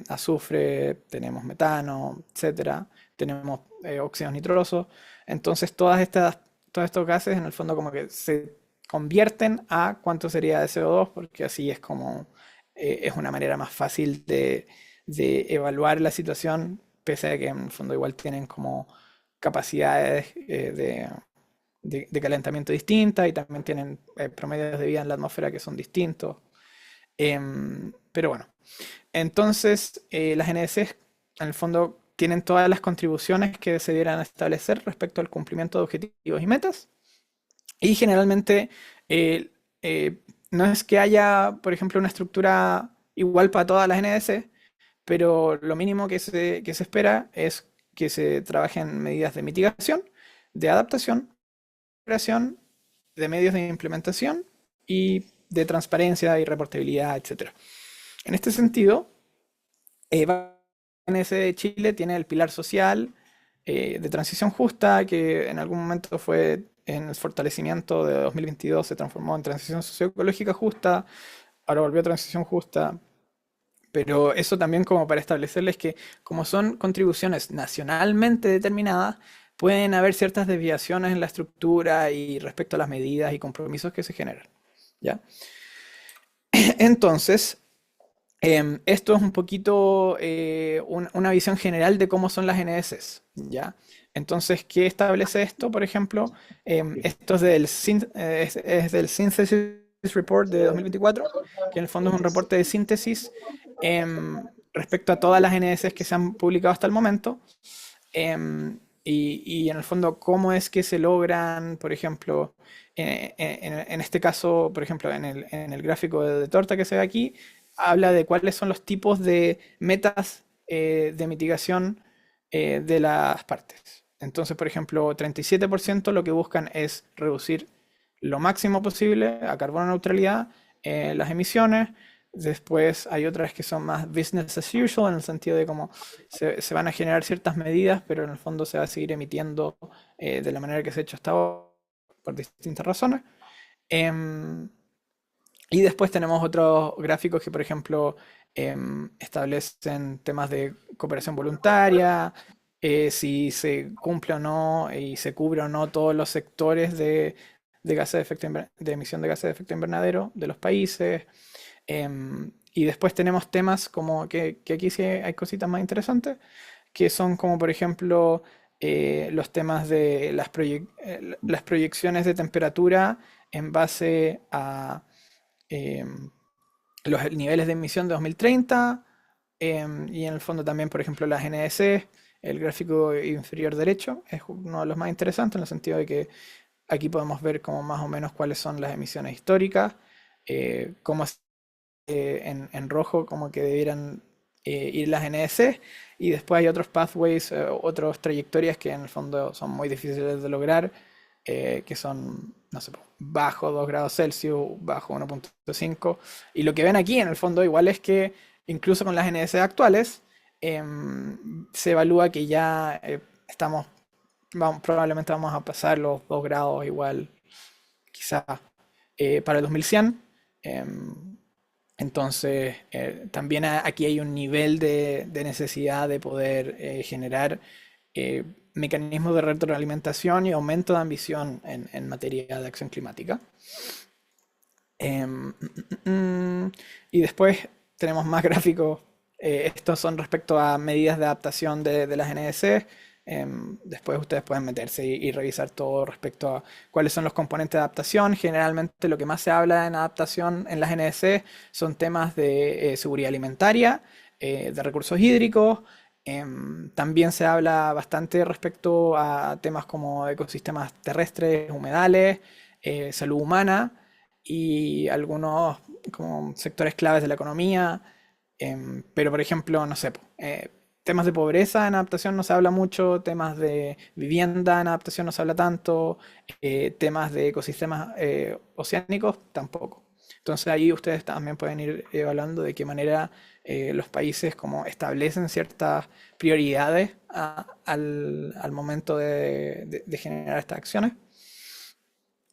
azufre, tenemos metano, etcétera, tenemos óxidos nitrosos. Entonces todos estos gases en el fondo como que se convierten a cuánto sería de CO2, porque así es como es una manera más fácil de evaluar la situación, pese a que en el fondo igual tienen como capacidades de calentamiento distintas, y también tienen promedios de vida en la atmósfera que son distintos. Pero bueno, entonces las NDCs en el fondo tienen todas las contribuciones que se debieran establecer respecto al cumplimiento de objetivos y metas. Y generalmente no es que haya, por ejemplo, una estructura igual para todas las NDC, pero lo mínimo que se espera es que se trabajen medidas de mitigación, de adaptación, creación, de medios de implementación y de transparencia y reportabilidad, etc. En este sentido, la NDC de Chile tiene el pilar social de transición justa, que en algún momento fue en el fortalecimiento de 2022, se transformó en transición socioecológica justa, ahora volvió a transición justa. Pero eso también como para establecerles que como son contribuciones nacionalmente determinadas, pueden haber ciertas desviaciones en la estructura y respecto a las medidas y compromisos que se generan, ¿ya? Entonces, esto es un poquito una visión general de cómo son las NDCs, ¿ya? Entonces, ¿qué establece esto? Por ejemplo, esto es del Synthesis Report de 2024, que en el fondo es un reporte de síntesis respecto a todas las NDCs que se han publicado hasta el momento, y en el fondo cómo es que se logran, por ejemplo, en este caso, por ejemplo, en el gráfico de torta que se ve aquí, habla de cuáles son los tipos de metas de mitigación de las partes. Entonces, por ejemplo, 37% lo que buscan es reducir lo máximo posible a carbono neutralidad las emisiones. Después hay otras que son más business as usual, en el sentido de cómo se van a generar ciertas medidas, pero en el fondo se va a seguir emitiendo de la manera que se ha hecho hasta ahora por distintas razones. Y después tenemos otros gráficos que, por ejemplo, establecen temas de cooperación voluntaria, si se cumple o no y se cubre o no todos los sectores de gases de efecto de emisión de gases de efecto invernadero de los países. Y después tenemos temas como que aquí sí hay cositas más interesantes, que son como por ejemplo los temas de las proyecciones de temperatura en base a los niveles de emisión de 2030 y en el fondo también, por ejemplo, las NDC, el gráfico inferior derecho, es uno de los más interesantes en el sentido de que aquí podemos ver como más o menos cuáles son las emisiones históricas, cómo en rojo como que debieran ir las NDC, y después hay otros pathways, otras trayectorias que en el fondo son muy difíciles de lograr, que son, no sé, bajo 2 grados Celsius, bajo 1.5. Y lo que ven aquí en el fondo igual es que incluso con las NDC actuales, se evalúa que ya probablemente vamos a pasar los 2 grados igual, quizá para el 2100. Entonces, también aquí hay un nivel de necesidad de poder generar mecanismos de retroalimentación y aumento de ambición en materia de acción climática. Y después tenemos más gráficos. Estos son respecto a medidas de adaptación de las NDC. Después ustedes pueden meterse y revisar todo respecto a cuáles son los componentes de adaptación. Generalmente lo que más se habla en adaptación en las NDC son temas de seguridad alimentaria, de recursos hídricos. También se habla bastante respecto a temas como ecosistemas terrestres, humedales, salud humana y algunos como sectores claves de la economía. Pero por ejemplo, no sé, temas de pobreza en adaptación no se habla mucho, temas de vivienda en adaptación no se habla tanto, temas de ecosistemas oceánicos tampoco. Entonces ahí ustedes también pueden ir evaluando de qué manera los países como establecen ciertas prioridades al momento de generar estas acciones.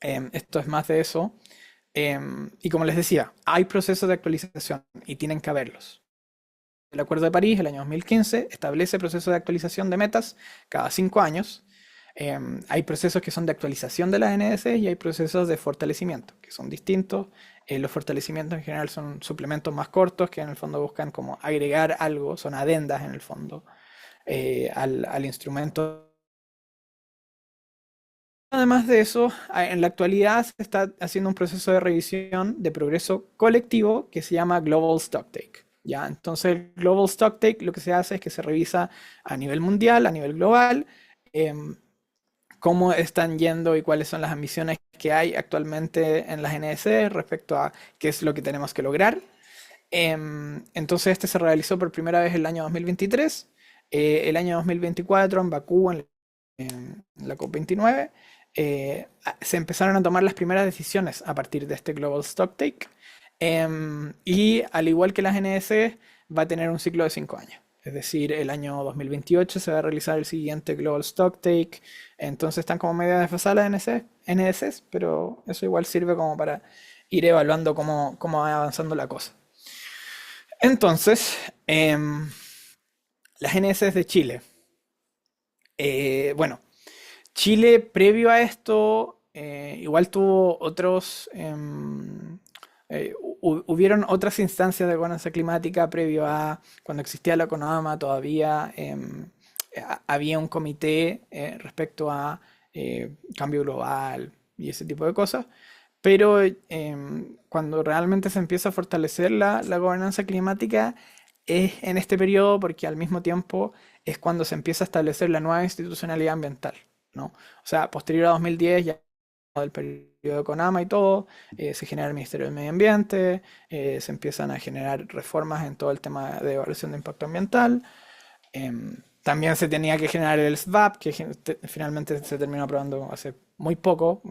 Esto es más de eso. Y como les decía, hay procesos de actualización y tienen que haberlos. El Acuerdo de París, el año 2015, establece procesos de actualización de metas cada 5 años. Hay procesos que son de actualización de las NDC y hay procesos de fortalecimiento, que son distintos. Los fortalecimientos en general son suplementos más cortos que en el fondo buscan como agregar algo, son adendas en el fondo al instrumento. Además de eso, en la actualidad se está haciendo un proceso de revisión de progreso colectivo que se llama Global Stocktake. ¿Ya? Entonces, el Global Stocktake lo que se hace es que se revisa a nivel mundial, a nivel global, cómo están yendo y cuáles son las ambiciones que hay actualmente en las NDC respecto a qué es lo que tenemos que lograr. Entonces, este se realizó por primera vez el año 2023, el año 2024 en Bakú, en la COP29. Se empezaron a tomar las primeras decisiones a partir de este Global Stocktake. Y al igual que las NDC, va a tener un ciclo de 5 años. Es decir, el año 2028 se va a realizar el siguiente Global Stocktake. Entonces están como medio desfasadas las NDCs, pero eso igual sirve como para ir evaluando cómo va avanzando la cosa. Entonces, las NDCs de Chile. Bueno, Chile previo a esto igual tuvo otros... hubieron otras instancias de gobernanza climática previo a cuando existía la CONAMA, todavía había un comité respecto a cambio global y ese tipo de cosas, pero cuando realmente se empieza a fortalecer la gobernanza climática es en este periodo, porque al mismo tiempo es cuando se empieza a establecer la nueva institucionalidad ambiental, ¿no? O sea, posterior a 2010 ya del periodo de CONAMA y todo, se genera el Ministerio del Medio Ambiente, se empiezan a generar reformas en todo el tema de evaluación de impacto ambiental, También se tenía que generar el SVAP, que finalmente se terminó aprobando hace muy poco,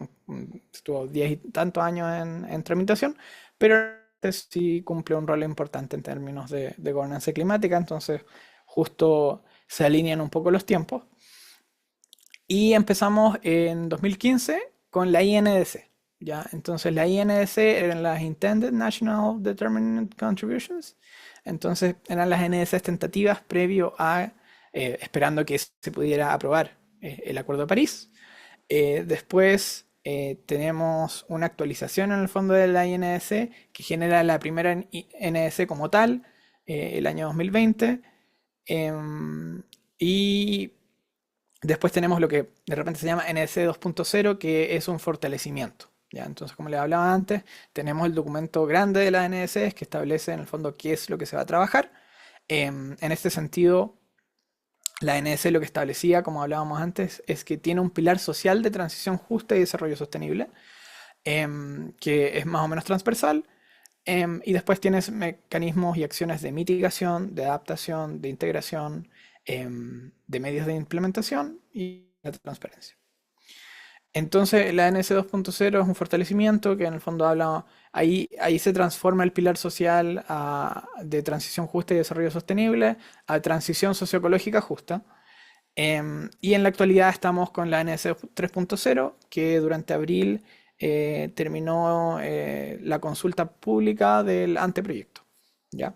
estuvo 10 y tantos años en tramitación, pero sí cumple un rol importante en términos de gobernanza climática, entonces justo se alinean un poco los tiempos. Y empezamos en 2015 con la INDC, ¿ya? Entonces la INDC eran las Intended National Determined Contributions, entonces eran las NDCs tentativas previo a, esperando que se pudiera aprobar el Acuerdo de París. Después tenemos una actualización en el fondo de la INDC que genera la primera NDC como tal, el año 2020. Y después tenemos lo que de repente se llama NDC 2.0, que es un fortalecimiento. ¿Ya? Entonces, como les hablaba antes, tenemos el documento grande de la NDC que establece en el fondo qué es lo que se va a trabajar. En este sentido, la NDC lo que establecía, como hablábamos antes, es que tiene un pilar social de transición justa y desarrollo sostenible, que es más o menos transversal. Y después tienes mecanismos y acciones de mitigación, de adaptación, de integración, de medios de implementación y de transparencia. Entonces la NDC 2.0 es un fortalecimiento que en el fondo habla, ahí se transforma el pilar social de transición justa y desarrollo sostenible a transición socioecológica justa. Y en la actualidad estamos con la NDC 3.0, que durante abril terminó la consulta pública del anteproyecto, ¿ya?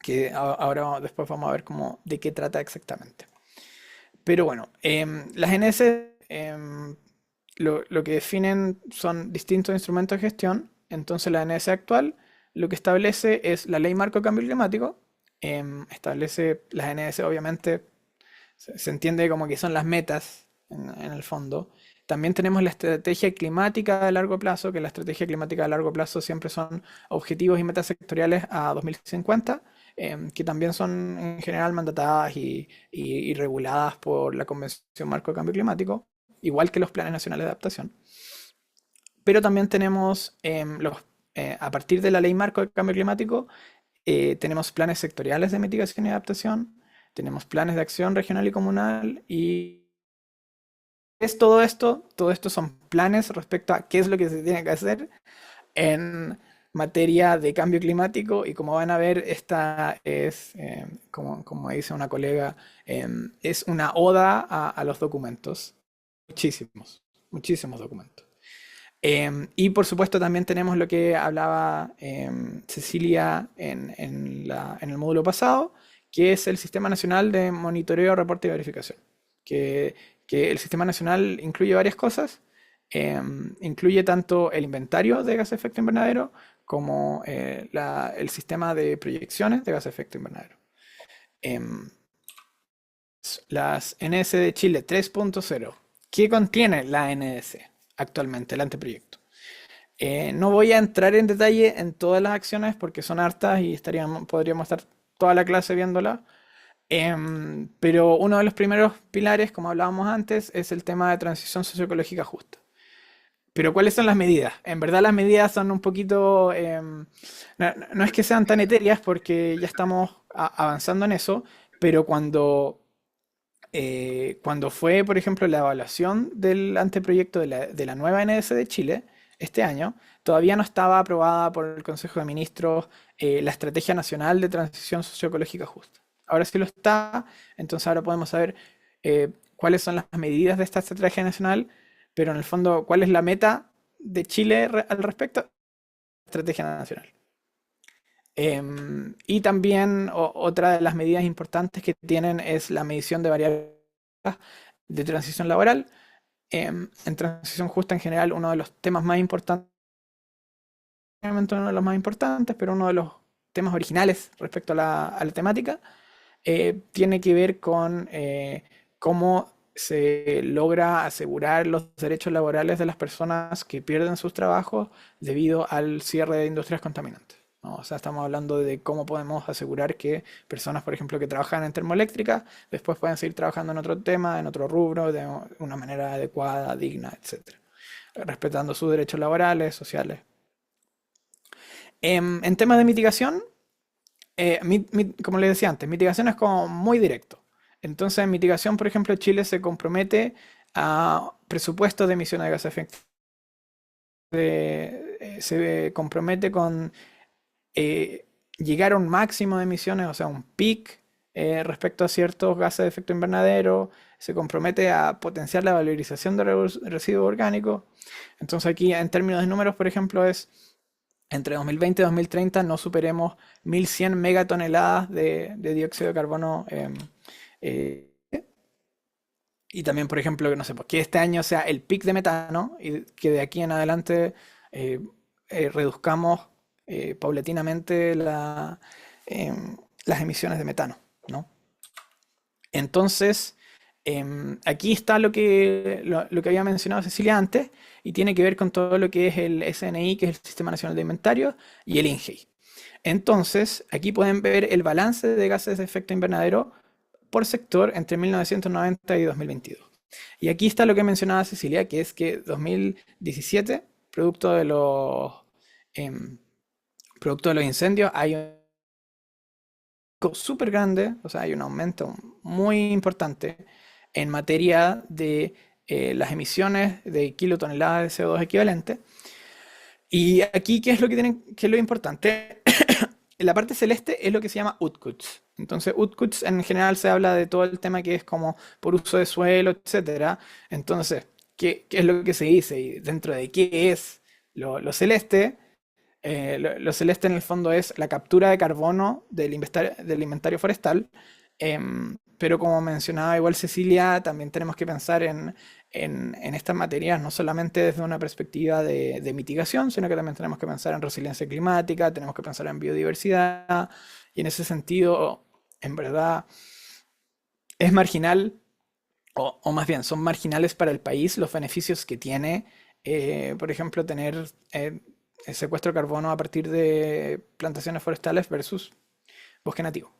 Que ahora después vamos a ver de qué trata exactamente. Pero bueno, las NDC lo que definen son distintos instrumentos de gestión. Entonces la NDC actual lo que establece es la Ley Marco de Cambio Climático. Establece las NDC, obviamente, se entiende como que son las metas en el fondo. También tenemos la estrategia climática a largo plazo, que la estrategia climática a largo plazo siempre son objetivos y metas sectoriales a 2050, que también son en general mandatadas y reguladas por la Convención Marco de Cambio Climático, igual que los planes nacionales de adaptación. Pero también tenemos, a partir de la Ley Marco de Cambio Climático, tenemos planes sectoriales de mitigación y adaptación, tenemos planes de acción regional y comunal, y todo esto son planes respecto a qué es lo que se tiene que hacer en materia de cambio climático. Y como van a ver, esta es, como dice una colega, es una oda a los documentos. Muchísimos documentos. Y por supuesto también tenemos lo que hablaba Cecilia en el módulo pasado, que es el Sistema Nacional de Monitoreo, Reporte y Verificación. Que el Sistema Nacional incluye varias cosas. Incluye tanto el inventario de gases de efecto invernadero como el sistema de proyecciones de gases de efecto invernadero. Las NDC de Chile 3.0. ¿Qué contiene la NDC actualmente, el anteproyecto? No voy a entrar en detalle en todas las acciones porque son hartas y podríamos estar toda la clase viéndola. Pero uno de los primeros pilares, como hablábamos antes, es el tema de transición socioecológica justa. Pero ¿cuáles son las medidas? En verdad las medidas son un poquito... no es que sean tan etéreas porque ya estamos avanzando en eso, pero cuando fue, por ejemplo, la evaluación del anteproyecto de la nueva NDC de Chile este año, todavía no estaba aprobada por el Consejo de Ministros la Estrategia Nacional de Transición Socioecológica Justa. Ahora sí lo está, entonces ahora podemos saber cuáles son las medidas de esta estrategia nacional, pero en el fondo, ¿cuál es la meta de Chile al respecto? Estrategia nacional. Y también otra de las medidas importantes que tienen es la medición de variables de transición laboral. En transición justa en general, uno de los temas más importantes, uno de los más importantes, pero uno de los temas originales respecto a la temática, tiene que ver con cómo se logra asegurar los derechos laborales de las personas que pierden sus trabajos debido al cierre de industrias contaminantes, ¿no? O sea, estamos hablando de cómo podemos asegurar que personas, por ejemplo, que trabajan en termoeléctrica, después pueden seguir trabajando en otro tema, en otro rubro, de una manera adecuada, digna, etc. Respetando sus derechos laborales, sociales. En temas de mitigación, como les decía antes, mitigación es como muy directo. Entonces, en mitigación, por ejemplo, Chile se compromete a presupuestos de emisiones de gases de efecto. Se compromete con eh, llegar a un máximo de emisiones, o sea, un peak respecto a ciertos gases de efecto invernadero, se compromete a potenciar la valorización de residuos orgánicos. Entonces aquí en términos de números, por ejemplo, es entre 2020 y 2030 no superemos 1100 megatoneladas de dióxido de carbono. Eh, y también, por ejemplo, que no sé, pues, que este año sea el pic de metano y que de aquí en adelante eh, reduzcamos paulatinamente las emisiones de metano, ¿no? Entonces, aquí está lo que había mencionado Cecilia antes y tiene que ver con todo lo que es el SNI, que es el Sistema Nacional de Inventarios, y el INGEI. Entonces, aquí pueden ver el balance de gases de efecto invernadero por sector entre 1990 y 2022. Y aquí está lo que mencionaba Cecilia, que es que 2017, em, producto de los incendios, hay un pico súper grande, o sea, hay un aumento muy importante en materia de las emisiones de kilotoneladas de CO2 equivalente. Y aquí, ¿qué es lo que qué es lo importante? En la parte celeste es lo que se llama UTCUTS. Entonces, UTCUTS en general se habla de todo el tema que es como por uso de suelo, etcétera. Entonces, ¿qué es lo que se dice? Y dentro de qué es lo celeste, lo celeste en el fondo es la captura de carbono del inventario forestal. Pero como mencionaba igual Cecilia, también tenemos que pensar en estas materias no solamente desde una perspectiva de mitigación, sino que también tenemos que pensar en resiliencia climática, tenemos que pensar en biodiversidad, y en ese sentido, en verdad, es marginal, o más bien, son marginales para el país los beneficios que tiene, por ejemplo, tener el secuestro de carbono a partir de plantaciones forestales versus bosque nativo.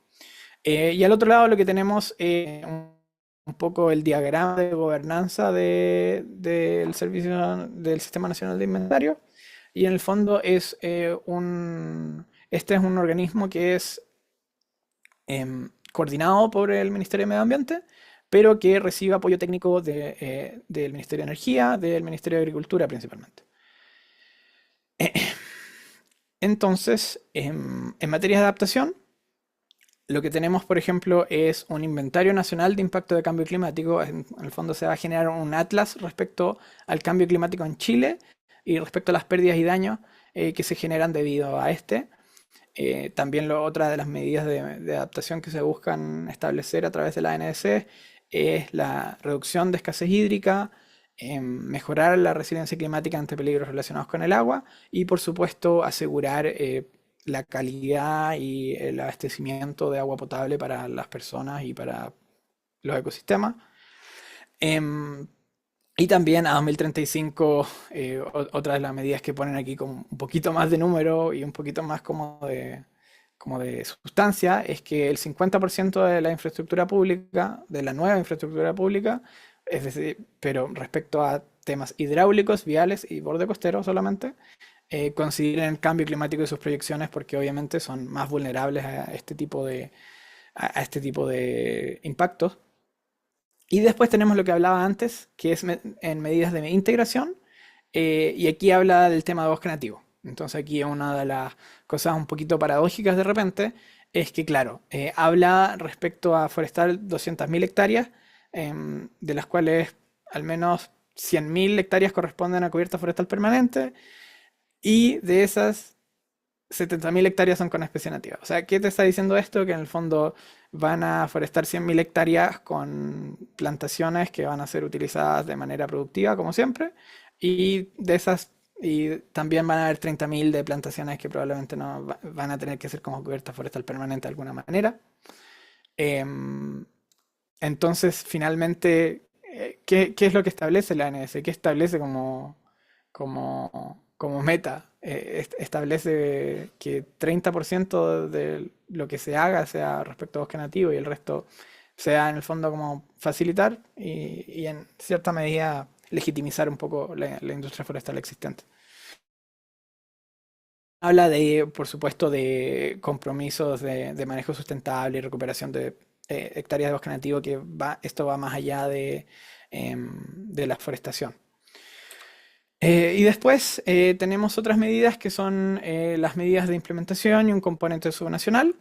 Y al otro lado lo que tenemos es un poco el diagrama de gobernanza del servicio del Sistema Nacional de Inventario. Y en el fondo este es un organismo que es coordinado por el Ministerio de Medio Ambiente, pero que recibe apoyo técnico del Ministerio de Energía, del Ministerio de Agricultura principalmente. Entonces, en materia de adaptación, lo que tenemos, por ejemplo, es un inventario nacional de impacto de cambio climático. En el fondo se va a generar un atlas respecto al cambio climático en Chile y respecto a las pérdidas y daños que se generan debido a este. También otra de las medidas de adaptación que se buscan establecer a través de la ANDC es la reducción de escasez hídrica, mejorar la resiliencia climática ante peligros relacionados con el agua y, por supuesto, asegurar la calidad y el abastecimiento de agua potable para las personas y para los ecosistemas. Y también a 2035, otra de las medidas que ponen aquí con un poquito más de número y un poquito más como de sustancia, es que el 50% de la infraestructura pública, de la nueva infraestructura pública, es decir, pero respecto a temas hidráulicos, viales y borde costero solamente, consideren el cambio climático y sus proyecciones porque obviamente son más vulnerables a este tipo de impactos. Y después tenemos lo que hablaba antes, que es en medidas de integración, y aquí habla del tema de bosque nativo. Entonces aquí una de las cosas un poquito paradójicas de repente es que, claro, habla respecto a forestar 200.000 hectáreas, de las cuales al menos 100.000 hectáreas corresponden a cubierta forestal permanente, y de esas 70.000 hectáreas son con especie nativa. O sea, ¿qué te está diciendo esto? Que en el fondo van a forestar 100.000 hectáreas con plantaciones que van a ser utilizadas de manera productiva, como siempre, y de esas, y también van a haber 30.000 de plantaciones que probablemente no van a tener que ser como cubierta forestal permanente de alguna manera. Entonces, finalmente, ¿qué es lo que establece la ANS? ¿Qué establece como meta? Establece que 30% de lo que se haga sea respecto a bosque nativo y el resto sea en el fondo como facilitar y en cierta medida legitimizar un poco la industria forestal existente. Habla por supuesto, de compromisos de manejo sustentable y recuperación de hectáreas de bosque nativo, que esto va más allá de la forestación. Y después tenemos otras medidas que son las medidas de implementación y un componente subnacional.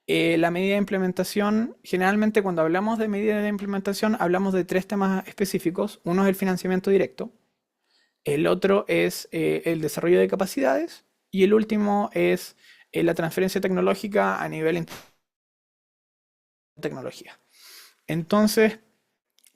La medida de implementación, generalmente cuando hablamos de medidas de implementación, hablamos de 3 temas específicos. Uno es el financiamiento directo, el otro es el desarrollo de capacidades y el último es la transferencia tecnológica a nivel de tecnología. Entonces,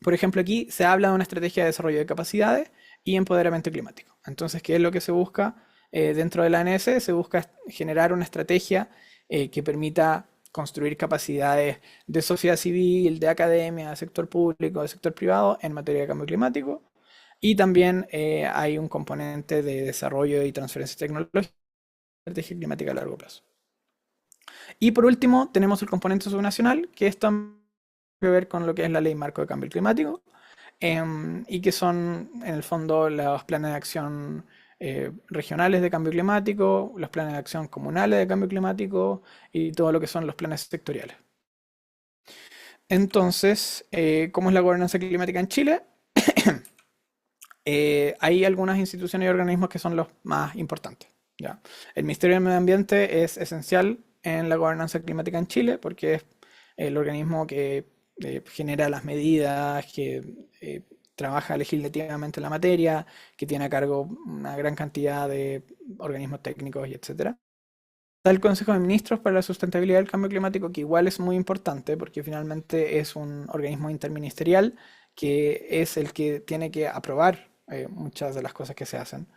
por ejemplo, aquí se habla de una estrategia de desarrollo de capacidades y empoderamiento climático. Entonces, ¿qué es lo que se busca dentro de la ANS? Se busca generar una estrategia que permita construir capacidades de sociedad civil, de academia, de sector público, de sector privado en materia de cambio climático. Y también hay un componente de desarrollo y transferencia tecnológica, estrategia climática a largo plazo. Y por último, tenemos el componente subnacional, que esto tiene que ver con lo que es la Ley Marco de Cambio Climático, y que son, en el fondo, los planes de acción regionales de cambio climático, los planes de acción comunales de cambio climático y todo lo que son los planes sectoriales. Entonces, ¿cómo es la gobernanza climática en Chile? Hay algunas instituciones y organismos que son los más importantes, ¿ya? El Ministerio del Medio Ambiente es esencial en la gobernanza climática en Chile porque es el organismo que genera las medidas, que trabaja legislativamente en la materia, que tiene a cargo una gran cantidad de organismos técnicos y etcétera. Está el Consejo de Ministros para la Sustentabilidad del Cambio Climático, que igual es muy importante porque finalmente es un organismo interministerial que es el que tiene que aprobar muchas de las cosas que se hacen.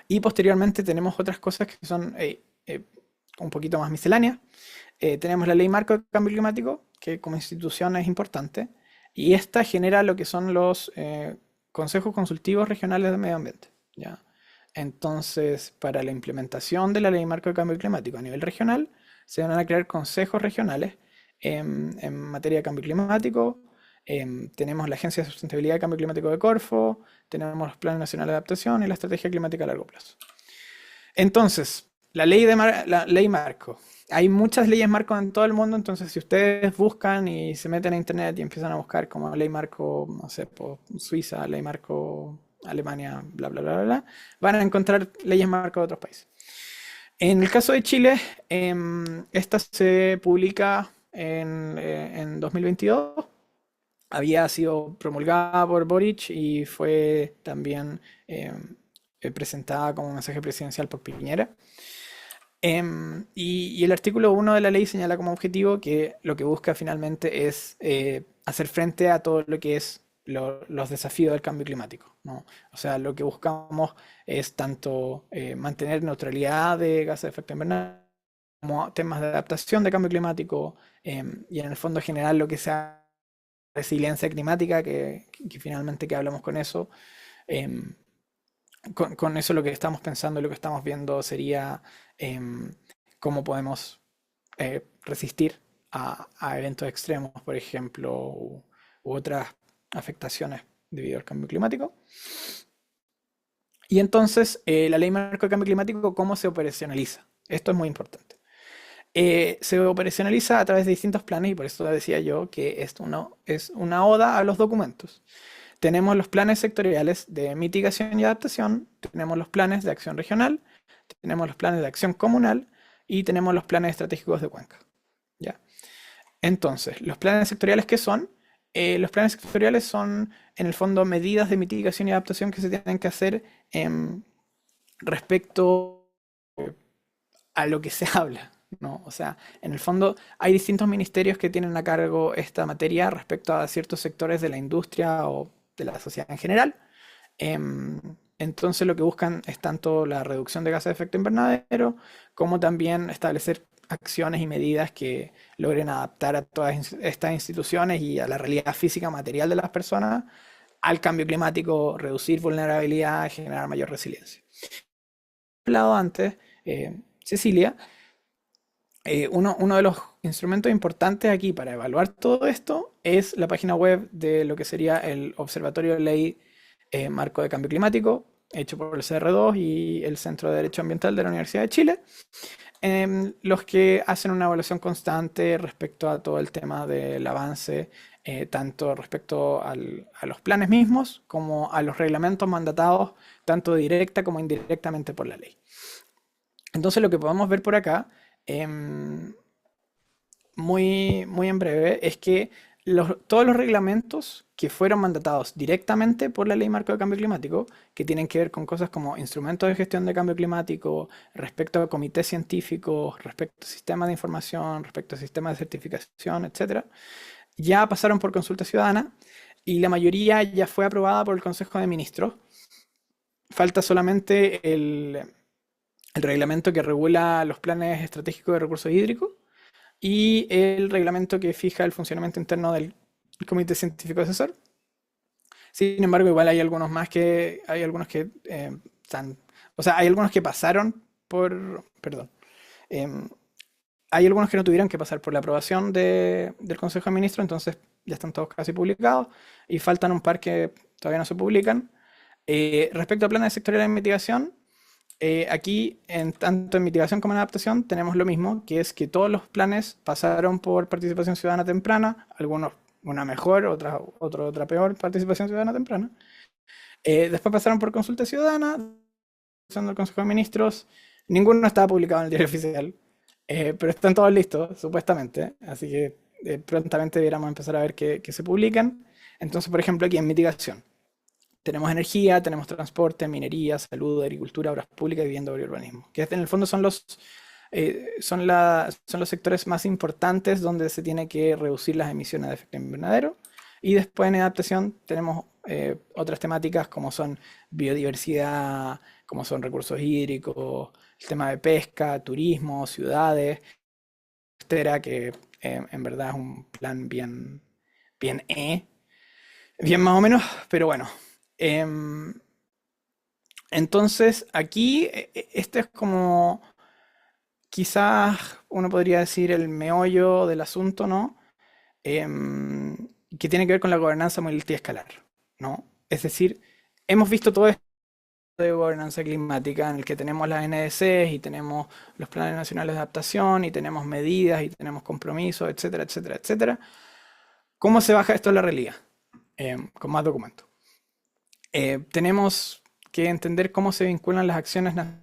Y posteriormente tenemos otras cosas que son un poquito más misceláneas. Tenemos la Ley Marco de Cambio Climático, que como institución es importante, y esta genera lo que son los consejos consultivos regionales de medio ambiente, ¿ya? Entonces, para la implementación de la Ley Marco de Cambio Climático a nivel regional, se van a crear consejos regionales en materia de cambio climático. Tenemos la Agencia de Sustentabilidad de Cambio Climático de Corfo, tenemos los Planes Nacionales de Adaptación y la Estrategia Climática a Largo Plazo. Entonces, la ley marco. Hay muchas leyes marco en todo el mundo, entonces si ustedes buscan y se meten a internet y empiezan a buscar como ley marco, no sé, por Suiza, ley marco Alemania, bla, bla, bla, bla, bla, van a encontrar leyes marco de otros países. En el caso de Chile, esta se publica en 2022. Había sido promulgada por Boric y fue también presentada como mensaje presidencial por Piñera. Y el artículo 1 de la ley señala como objetivo que lo que busca finalmente es hacer frente a todo lo que es los desafíos del cambio climático, ¿no? O sea, lo que buscamos es tanto mantener neutralidad de gases de efecto invernadero como temas de adaptación de cambio climático y en el fondo generar lo que sea resiliencia climática, que finalmente que hablamos con eso. Con eso lo que estamos pensando y lo que estamos viendo sería cómo podemos resistir a eventos extremos, por ejemplo, u otras afectaciones debido al cambio climático. Y entonces, la Ley Marco de Cambio Climático, ¿cómo se operacionaliza? Esto es muy importante. Se operacionaliza a través de distintos planes y por eso decía yo que esto es una oda a los documentos. Tenemos los planes sectoriales de mitigación y adaptación, tenemos los planes de acción regional, tenemos los planes de acción comunal y tenemos los planes estratégicos de cuenca, ¿ya? Entonces, ¿los planes sectoriales qué son? Los planes sectoriales son, en el fondo, medidas de mitigación y adaptación que se tienen que hacer respecto a lo que se habla, ¿no? O sea, en el fondo hay distintos ministerios que tienen a cargo esta materia respecto a ciertos sectores de la industria o de la sociedad en general. Entonces lo que buscan es tanto la reducción de gases de efecto invernadero como también establecer acciones y medidas que logren adaptar a todas estas instituciones y a la realidad física material de las personas al cambio climático, reducir vulnerabilidad, generar mayor resiliencia. Hablado antes, Cecilia, uno de los instrumentos importantes aquí para evaluar todo esto es la página web de lo que sería el Observatorio de Ley Marco de Cambio Climático. hecho por el CR2 y el Centro de Derecho Ambiental de la Universidad de Chile, los que hacen una evaluación constante respecto a todo el tema del avance, tanto respecto a los planes mismos como a los reglamentos mandatados, tanto directa como indirectamente por la ley. Entonces lo que podemos ver por acá, muy en breve, es que todos los reglamentos que fueron mandatados directamente por la Ley Marco de Cambio Climático, que tienen que ver con cosas como instrumentos de gestión de cambio climático, respecto a comités científicos, respecto a sistemas de información, respecto a sistemas de certificación, etc., ya pasaron por consulta ciudadana y la mayoría ya fue aprobada por el Consejo de Ministros. Falta solamente el reglamento que regula los planes estratégicos de recursos hídricos y el reglamento que fija el funcionamiento interno del Comité Científico Asesor. Sin embargo, igual hay algunos más que, hay algunos que hay algunos que pasaron por, perdón, hay algunos que no tuvieron que pasar por la aprobación del Consejo de Ministros, entonces ya están todos casi publicados y faltan un par que todavía no se publican. Respecto a planes sectoriales de mitigación, aquí, tanto en mitigación como en adaptación, tenemos lo mismo, que es que todos los planes pasaron por participación ciudadana temprana, algunos una mejor, otra peor participación ciudadana temprana. Después pasaron por consulta ciudadana, pasando al Consejo de Ministros, ninguno estaba publicado en el diario oficial, pero están todos listos, supuestamente, así que prontamente deberíamos empezar a ver que se publican. Entonces, por ejemplo, aquí en mitigación, tenemos energía, tenemos transporte, minería, salud, agricultura, obras públicas, vivienda y urbanismo. Que en el fondo son los sectores más importantes donde se tiene que reducir las emisiones de efecto invernadero. Y después en adaptación tenemos otras temáticas como son biodiversidad, como son recursos hídricos, el tema de pesca, turismo, ciudades, etcétera, que en verdad es un plan bien más o menos, pero bueno. Entonces aquí este es como quizás uno podría decir el meollo del asunto, ¿no? Que tiene que ver con la gobernanza multiescalar, ¿no? Es decir, hemos visto todo esto de gobernanza climática en el que tenemos las NDCs y tenemos los planes nacionales de adaptación y tenemos medidas y tenemos compromisos, etcétera, etcétera, etcétera. ¿Cómo se baja esto a la realidad? Con más documentos. Tenemos que entender cómo se vinculan las acciones nacionales